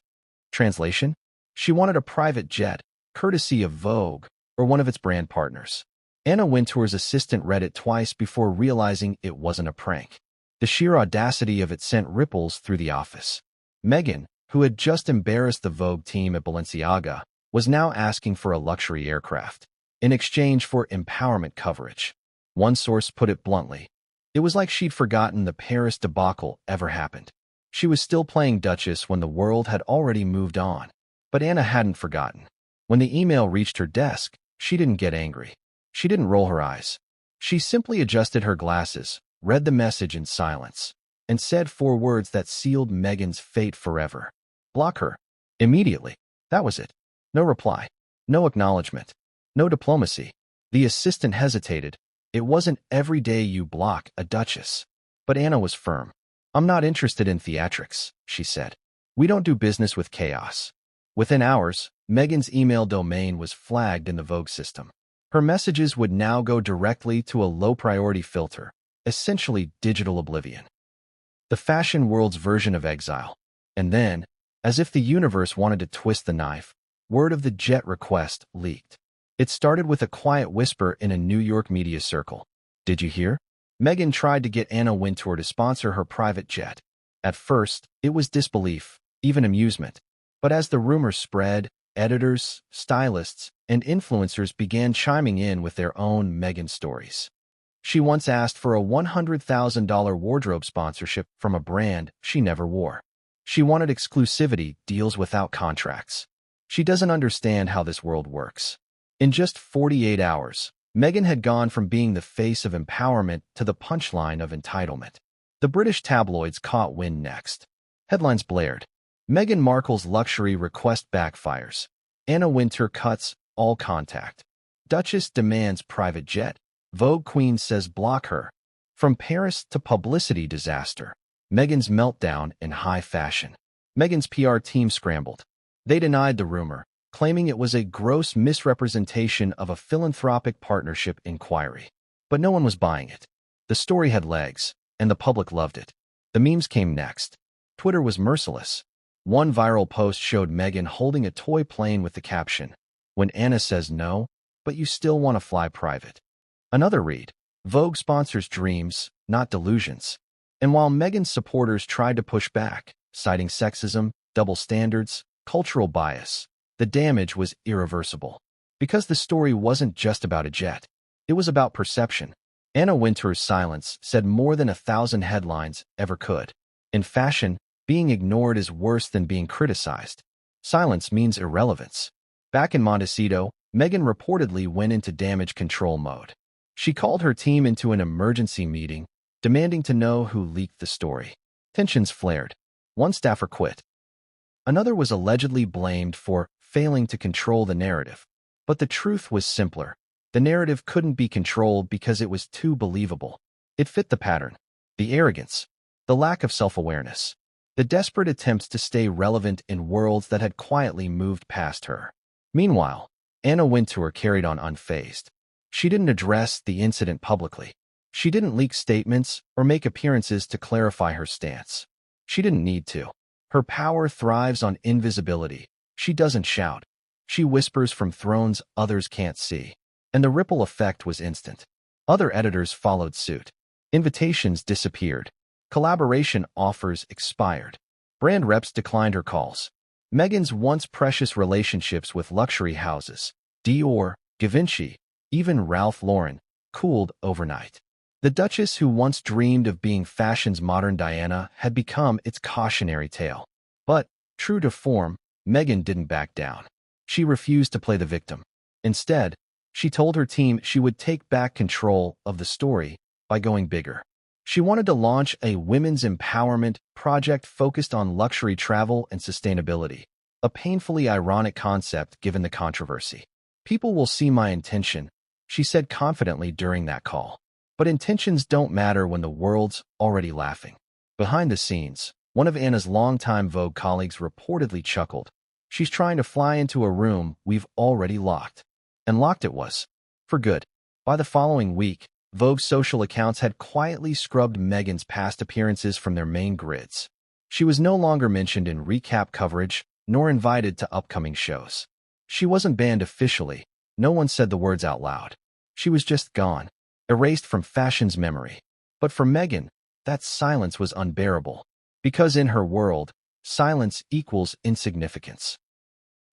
Translation? She wanted a private jet, courtesy of Vogue, or one of its brand partners. Anna Wintour's assistant read it twice before realizing it wasn't a prank. The sheer audacity of it sent ripples through the office. Meghan, who had just embarrassed the Vogue team at Balenciaga, was now asking for a luxury aircraft, in exchange for empowerment coverage. One source put it bluntly. It was like she'd forgotten the Paris debacle ever happened. She was still playing Duchess when the world had already moved on. But Anna hadn't forgotten. When the email reached her desk, she didn't get angry. She didn't roll her eyes. She simply adjusted her glasses, read the message in silence, and said 4 words that sealed Meghan's fate forever. Block her. Immediately. That was it. No reply. No acknowledgement. No diplomacy. The assistant hesitated. It wasn't every day you block a duchess. But Anna was firm. I'm not interested in theatrics, she said. We don't do business with chaos. Within hours, Meghan's email domain was flagged in the Vogue system. Her messages would now go directly to a low-priority filter, essentially digital oblivion. The fashion world's version of exile. And then, as if the universe wanted to twist the knife, word of the jet request leaked. It started with a quiet whisper in a New York media circle. Did you hear? Meghan tried to get Anna Wintour to sponsor her private jet. At first, it was disbelief, even amusement. But as the rumor spread, editors, stylists, and influencers began chiming in with their own Meghan stories. She once asked for a $100,000 wardrobe sponsorship from a brand she never wore. She wanted exclusivity, deals without contracts. She doesn't understand how this world works. In just 48 hours, Meghan had gone from being the face of empowerment to the punchline of entitlement. The British tabloids caught wind next. Headlines blared. Meghan Markle's luxury request backfires. Anna Wintour cuts all contact. Duchess demands private jet. Vogue queen says block her. From Paris to publicity disaster. Meghan's meltdown in high fashion. Meghan's PR team scrambled. They denied the rumor, claiming it was a gross misrepresentation of a philanthropic partnership inquiry. But no one was buying it. The story had legs, and the public loved it. The memes came next. Twitter was merciless. One viral post showed Meghan holding a toy plane with the caption, "When Anna says no, but you still want to fly private." Another read, "Vogue sponsors dreams, not delusions." And while Meghan's supporters tried to push back, citing sexism, double standards, cultural bias, the damage was irreversible. Because the story wasn't just about a jet. It was about perception. Anna Wintour's silence said more than 1,000 headlines ever could. In fashion, being ignored is worse than being criticized. Silence means irrelevance. Back in Montecito, Meghan reportedly went into damage control mode. She called her team into an emergency meeting, demanding to know who leaked the story. Tensions flared. One staffer quit. Another was allegedly blamed for failing to control the narrative. But the truth was simpler. The narrative couldn't be controlled because it was too believable. It fit the pattern. The arrogance, the lack of self-awareness, the desperate attempts to stay relevant in worlds that had quietly moved past her. Meanwhile, Anna Wintour carried on unfazed. She didn't address the incident publicly. She didn't leak statements or make appearances to clarify her stance. She didn't need to. Her power thrives on invisibility. She doesn't shout. She whispers from thrones others can't see. And the ripple effect was instant. Other editors followed suit. Invitations disappeared. Collaboration offers expired. Brand reps declined her calls. Meghan's once precious relationships with luxury houses, Dior, Givenchy, even Ralph Lauren, cooled overnight. The Duchess, who once dreamed of being fashion's modern Diana, had become its cautionary tale. But, true to form, Meghan didn't back down. She refused to play the victim. Instead, she told her team she would take back control of the story by going bigger. She wanted to launch a women's empowerment project focused on luxury travel and sustainability, a painfully ironic concept given the controversy. "People will see my intention," she said confidently during that call. But intentions don't matter when the world's already laughing. Behind the scenes, one of Anna's longtime Vogue colleagues reportedly chuckled. "She's trying to fly into a room we've already locked." And locked it was. For good. By the following week, Vogue's social accounts had quietly scrubbed Meghan's past appearances from their main grids. She was no longer mentioned in recap coverage, nor invited to upcoming shows. She wasn't banned officially. No one said the words out loud. She was just gone, erased from fashion's memory. But for Meghan, that silence was unbearable. Because in her world, silence equals insignificance.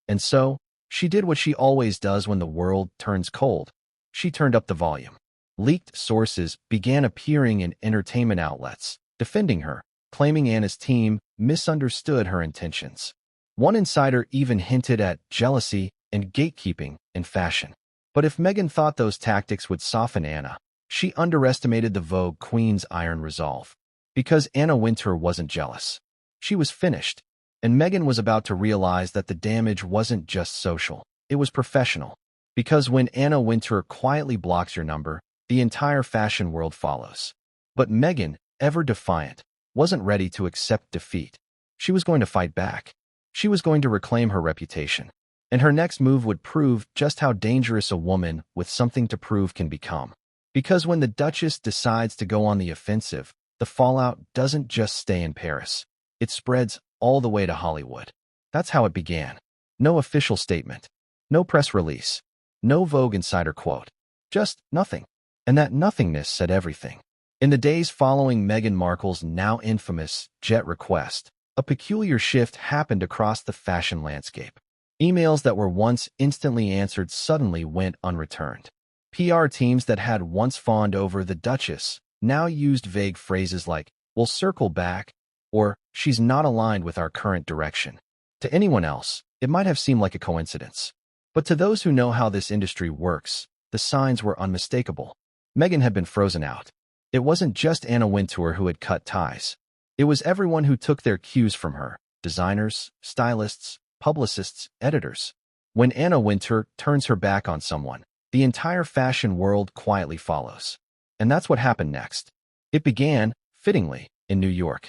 And so, she did what she always does when the world turns cold. She turned up the volume. Leaked sources began appearing in entertainment outlets, defending her, claiming Anna's team misunderstood her intentions. One insider even hinted at jealousy and gatekeeping in fashion. But if Meghan thought those tactics would soften Anna, she underestimated the Vogue queen's iron resolve. Because Anna Wintour wasn't jealous. She was finished, and Meghan was about to realize that the damage wasn't just social, it was professional. Because when Anna Wintour quietly blocks your number, the entire fashion world follows. But Meghan, ever defiant, wasn't ready to accept defeat. She was going to fight back. She was going to reclaim her reputation. And her next move would prove just how dangerous a woman with something to prove can become. Because when the Duchess decides to go on the offensive, the fallout doesn't just stay in Paris. It spreads all the way to Hollywood. That's how it began. No official statement. No press release. No Vogue insider quote. Just nothing. And that nothingness said everything. In the days following Meghan Markle's now infamous jet request, a peculiar shift happened across the fashion landscape. Emails that were once instantly answered suddenly went unreturned. PR teams that had once fawned over the Duchess now used vague phrases like, "We'll circle back," or "She's not aligned with our current direction." To anyone else, it might have seemed like a coincidence. But to those who know how this industry works, the signs were unmistakable. Meghan had been frozen out. It wasn't just Anna Wintour who had cut ties. It was everyone who took their cues from her: designers, stylists, publicists, editors. When Anna Wintour turns her back on someone, the entire fashion world quietly follows. And that's what happened next. It began, fittingly, in New York.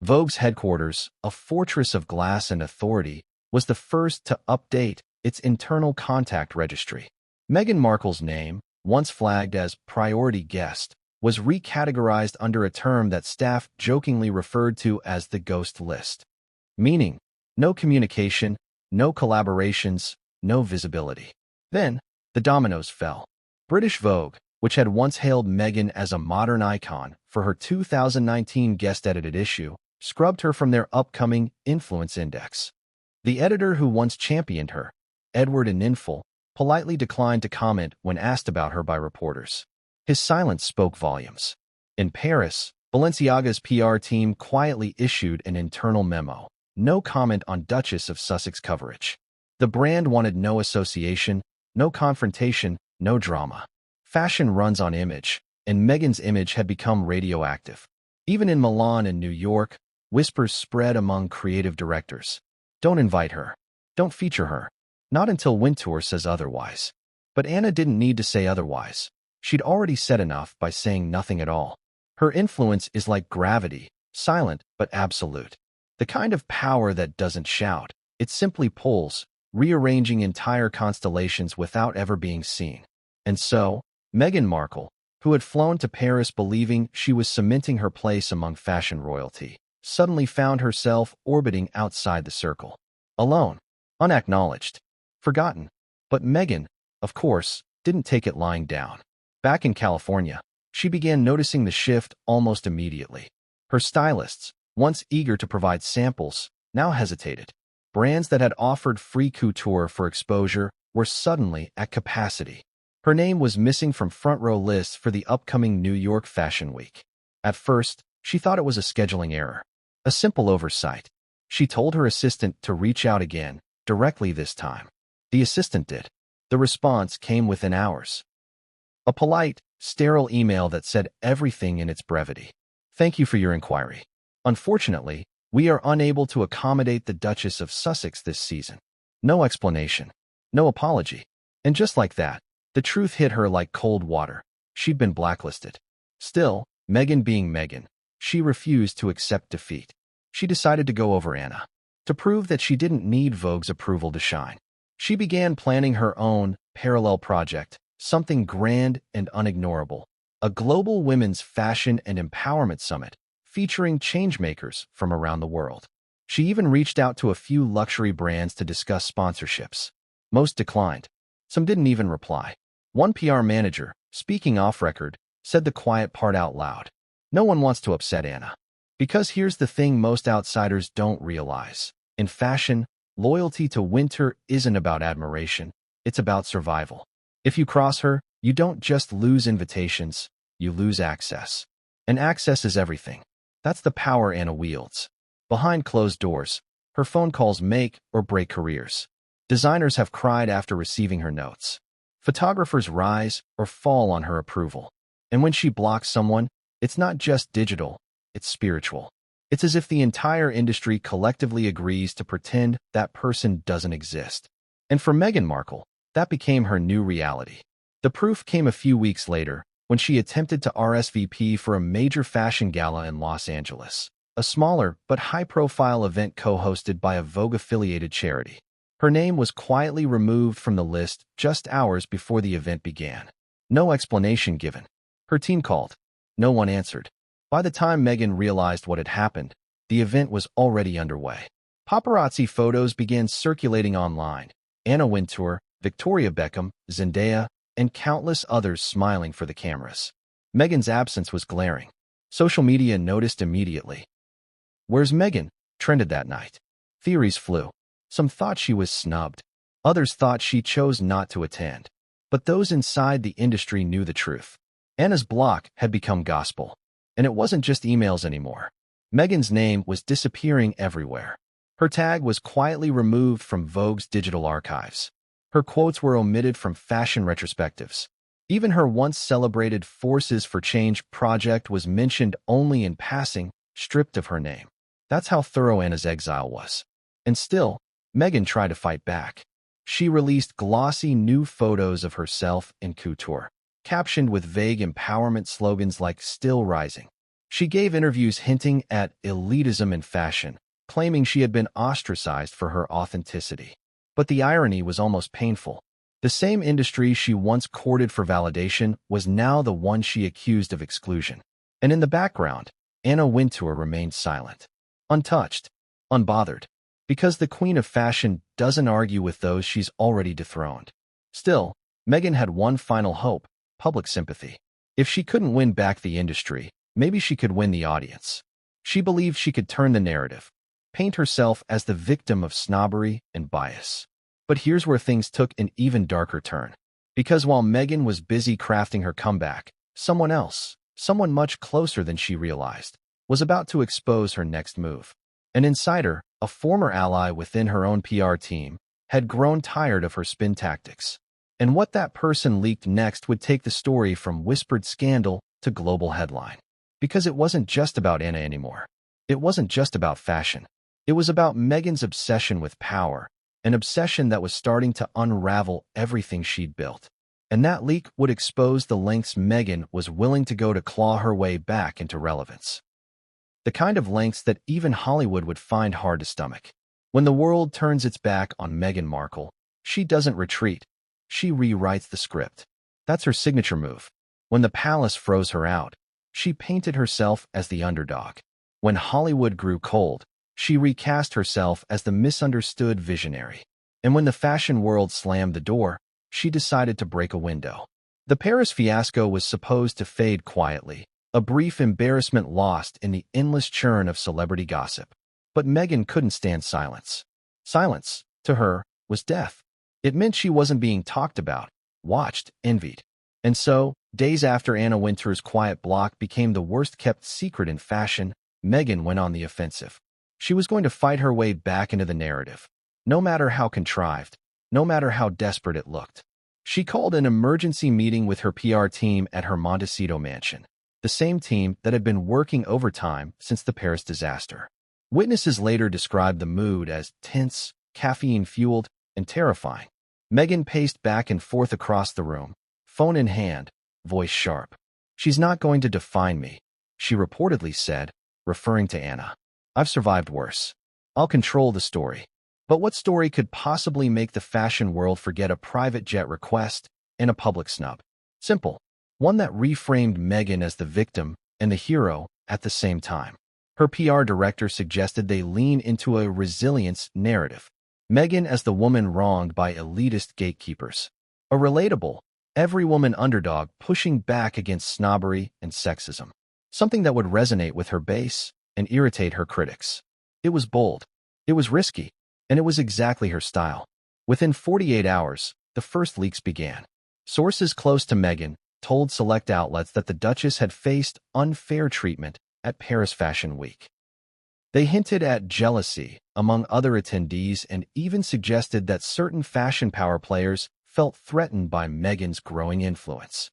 Vogue's headquarters, a fortress of glass and authority, was the first to update its internal contact registry. Meghan Markle's name, once flagged as priority guest, was recategorized under a term that staff jokingly referred to as the ghost list. Meaning, no communication, no collaborations, no visibility. Then, the dominoes fell. British Vogue, which had once hailed Meghan as a modern icon for her 2019 guest-edited issue, scrubbed her from their upcoming Influence Index. The editor who once championed her, Edward Ninful, politely declined to comment when asked about her by reporters. His silence spoke volumes. In Paris, Balenciaga's PR team quietly issued an internal memo. No comment on Duchess of Sussex coverage. The brand wanted no association, no confrontation, no drama. Fashion runs on image, and Meghan's image had become radioactive. Even in Milan and New York, whispers spread among creative directors. Don't invite her. Don't feature her. Not until Wintour says otherwise. But Anna didn't need to say otherwise. She'd already said enough by saying nothing at all. Her influence is like gravity, silent but absolute. The kind of power that doesn't shout. It simply pulls, rearranging entire constellations without ever being seen. And so, Meghan Markle, who had flown to Paris believing she was cementing her place among fashion royalty, suddenly found herself orbiting outside the circle. Alone, unacknowledged, forgotten. But Meghan, of course, didn't take it lying down. Back in California, she began noticing the shift almost immediately. Her stylists, once eager to provide samples, now hesitated. Brands that had offered free couture for exposure were suddenly at capacity. Her name was missing from front-row lists for the upcoming New York Fashion Week. At first, she thought it was a scheduling error, a simple oversight. She told her assistant to reach out again, directly this time. The assistant did. The response came within hours. A polite, sterile email that said everything in its brevity. Thank you for your inquiry. Unfortunately, we are unable to accommodate the Duchess of Sussex this season. No explanation. No apology. And just like that, the truth hit her like cold water. She'd been blacklisted. Still, Meghan being Meghan, she refused to accept defeat. She decided to go over Anna. To prove that she didn't need Vogue's approval to shine, she began planning her own parallel project, something grand and unignorable. A global women's fashion and empowerment summit, featuring changemakers from around the world. She even reached out to a few luxury brands to discuss sponsorships. Most declined. Some didn't even reply. One PR manager, speaking off record, said the quiet part out loud. No one wants to upset Anna. Because here's the thing most outsiders don't realize. In fashion, loyalty to Wintour isn't about admiration. It's about survival. If you cross her, you don't just lose invitations, you lose access. And access is everything. That's the power Anna wields. Behind closed doors, her phone calls make or break careers. Designers have cried after receiving her notes. Photographers rise or fall on her approval. And when she blocks someone, it's not just digital, it's spiritual. It's as if the entire industry collectively agrees to pretend that person doesn't exist. And for Meghan Markle, that became her new reality. The proof came a few weeks later, when she attempted to RSVP for a major fashion gala in Los Angeles, a smaller but high-profile event co-hosted by a Vogue-affiliated charity. Her name was quietly removed from the list just hours before the event began. No explanation given. Her team called. No one answered. By the time Meghan realized what had happened, the event was already underway. Paparazzi photos began circulating online. Anna Wintour, Victoria Beckham, Zendaya, and countless others smiling for the cameras. Meghan's absence was glaring. Social media noticed immediately. "Where's Meghan?" trended that night. Theories flew. Some thought she was snubbed. Others thought she chose not to attend. But those inside the industry knew the truth. Anna's block had become gospel. And it wasn't just emails anymore. Meghan's name was disappearing everywhere. Her tag was quietly removed from Vogue's digital archives. Her quotes were omitted from fashion retrospectives. Even her once-celebrated Forces for Change project was mentioned only in passing, stripped of her name. That's how thorough Anna's exile was. And still, Meghan tried to fight back. She released glossy new photos of herself in couture, captioned with vague empowerment slogans like "Still Rising." She gave interviews hinting at elitism in fashion, claiming she had been ostracized for her authenticity. But the irony was almost painful. The same industry she once courted for validation was now the one she accused of exclusion. And in the background, Anna Wintour remained silent, untouched, unbothered, because the queen of fashion doesn't argue with those she's already dethroned. Still, Meghan had one final hope: public sympathy. If she couldn't win back the industry, maybe she could win the audience. She believed she could turn the narrative, paint herself as the victim of snobbery and bias. But here's where things took an even darker turn. Because while Meghan was busy crafting her comeback, someone else, someone much closer than she realized, was about to expose her next move. An insider, a former ally within her own PR team, had grown tired of her spin tactics. And what that person leaked next would take the story from whispered scandal to global headline. Because it wasn't just about Anna anymore. It wasn't just about fashion. It was about Meghan's obsession with power, an obsession that was starting to unravel everything she'd built. And that leak would expose the lengths Meghan was willing to go to claw her way back into relevance. The kind of lengths that even Hollywood would find hard to stomach. When the world turns its back on Meghan Markle, she doesn't retreat. She rewrites the script. That's her signature move. When the palace froze her out, she painted herself as the underdog. When Hollywood grew cold, she recast herself as the misunderstood visionary. And when the fashion world slammed the door, she decided to break a window. The Paris fiasco was supposed to fade quietly, a brief embarrassment lost in the endless churn of celebrity gossip. But Meghan couldn't stand silence. Silence, to her, was death. It meant she wasn't being talked about, watched, envied. And so, days after Anna Wintour's quiet block became the worst-kept secret in fashion, Meghan went on the offensive. She was going to fight her way back into the narrative, no matter how contrived, no matter how desperate it looked. She called an emergency meeting with her PR team at her Montecito mansion, the same team that had been working overtime since the Paris disaster. Witnesses later described the mood as tense, caffeine-fueled, and terrifying. Meghan paced back and forth across the room, phone in hand, voice sharp. "She's not going to define me," she reportedly said, referring to Anna. "I've survived worse. I'll control the story." But what story could possibly make the fashion world forget a private jet request and a public snub? Simple. One that reframed Meghan as the victim and the hero at the same time. Her PR director suggested they lean into a resilience narrative. Meghan as the woman wronged by elitist gatekeepers. A relatable, every woman underdog pushing back against snobbery and sexism. Something that would resonate with her base and irritate her critics. It was bold. It was risky. And it was exactly her style. Within 48 hours, the first leaks began. Sources close to Meghan told select outlets that the Duchess had faced unfair treatment at Paris Fashion Week. They hinted at jealousy among other attendees and even suggested that certain fashion power players felt threatened by Meghan's growing influence.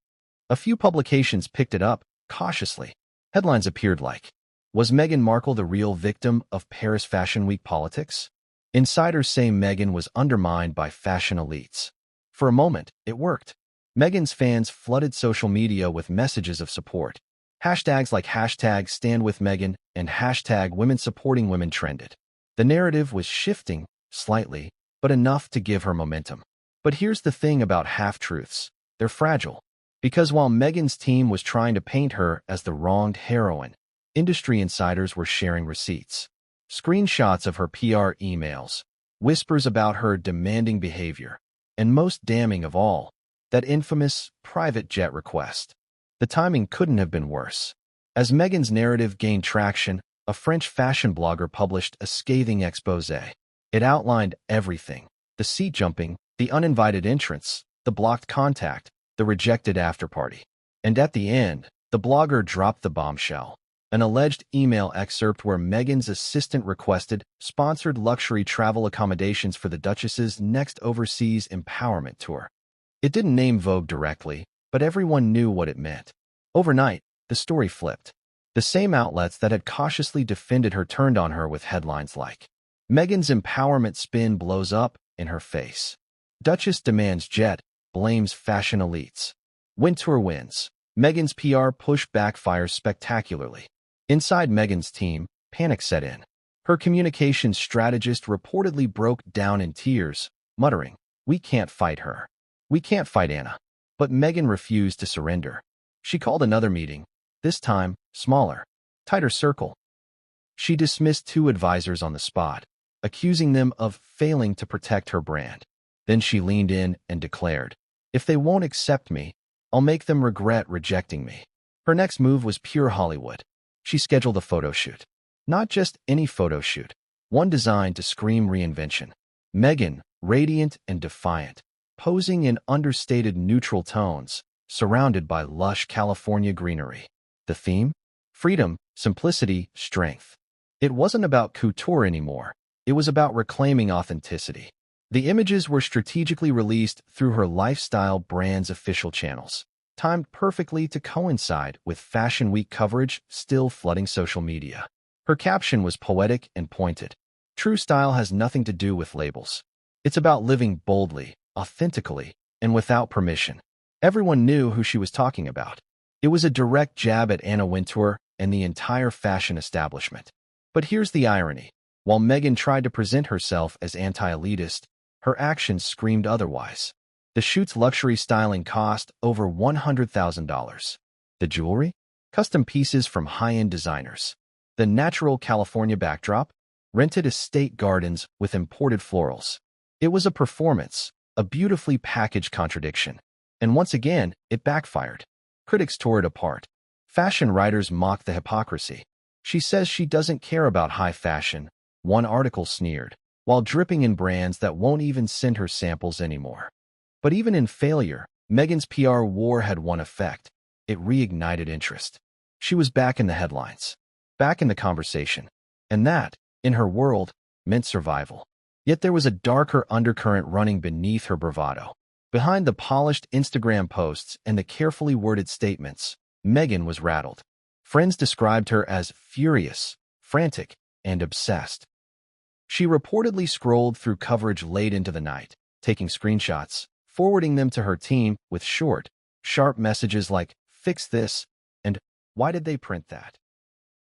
A few publications picked it up, cautiously. Headlines appeared like, "Was Meghan Markle the real victim of Paris Fashion Week politics?" Insiders say Meghan was undermined by fashion elites. For a moment, it worked. Meghan's fans flooded social media with messages of support. Hashtags like #StandWithMeghan and #WomenSupportingWomen trended. The narrative was shifting, slightly, but enough to give her momentum. But here's the thing about half-truths. They're fragile. Because while Meghan's team was trying to paint her as the wronged heroine, industry insiders were sharing receipts. Screenshots of her PR emails, whispers about her demanding behavior, and most damning of all, that infamous private jet request. The timing couldn't have been worse. As Meghan's narrative gained traction, a French fashion blogger published a scathing exposé. It outlined everything: the seat jumping, the uninvited entrance, the blocked contact, the rejected afterparty. And at the end, the blogger dropped the bombshell. An alleged email excerpt where Meghan's assistant requested sponsored luxury travel accommodations for the Duchess's next overseas empowerment tour. It didn't name Vogue directly, but everyone knew what it meant. Overnight, the story flipped. The same outlets that had cautiously defended her turned on her with headlines like, "Meghan's empowerment spin blows up in her face." "Duchess demands jet, blames fashion elites." "Wintour wins. Meghan's PR push backfires spectacularly." Inside Meghan's team, panic set in. Her communications strategist reportedly broke down in tears, muttering, "We can't fight her. We can't fight Anna." But Meghan refused to surrender. She called another meeting, this time smaller, tighter circle. She dismissed 2 advisors on the spot, accusing them of failing to protect her brand. Then she leaned in and declared, "If they won't accept me, I'll make them regret rejecting me." Her next move was pure Hollywood. She scheduled a photo shoot. Not just any photo shoot, one designed to scream reinvention. Meghan, radiant and defiant, posing in understated neutral tones, surrounded by lush California greenery. The theme? Freedom, simplicity, strength. It wasn't about couture anymore. It was about reclaiming authenticity. The images were strategically released through her lifestyle brand's official channels, timed perfectly to coincide with Fashion Week coverage still flooding social media. Her caption was poetic and pointed. "True style has nothing to do with labels. It's about living boldly, authentically, and without permission." Everyone knew who she was talking about. It was a direct jab at Anna Wintour and the entire fashion establishment. But here's the irony. While Meghan tried to present herself as anti-elitist, her actions screamed otherwise. The shoot's luxury styling cost over $100,000. The jewelry? Custom pieces from high-end designers. The natural California backdrop? Rented estate gardens with imported florals. It was a performance, a beautifully packaged contradiction. And once again, it backfired. Critics tore it apart. Fashion writers mocked the hypocrisy. She says she doesn't care about high fashion, one article sneered, while dripping in brands that won't even send her samples anymore. But even in failure, Meghan's PR war had one effect. It reignited interest. She was back in the headlines, back in the conversation. And that, in her world, meant survival. Yet there was a darker undercurrent running beneath her bravado. Behind the polished Instagram posts and the carefully worded statements, Meghan was rattled. Friends described her as furious, frantic, and obsessed. She reportedly scrolled through coverage late into the night, taking screenshots, forwarding them to her team with short, sharp messages like, "Fix this," and "Why did they print that?"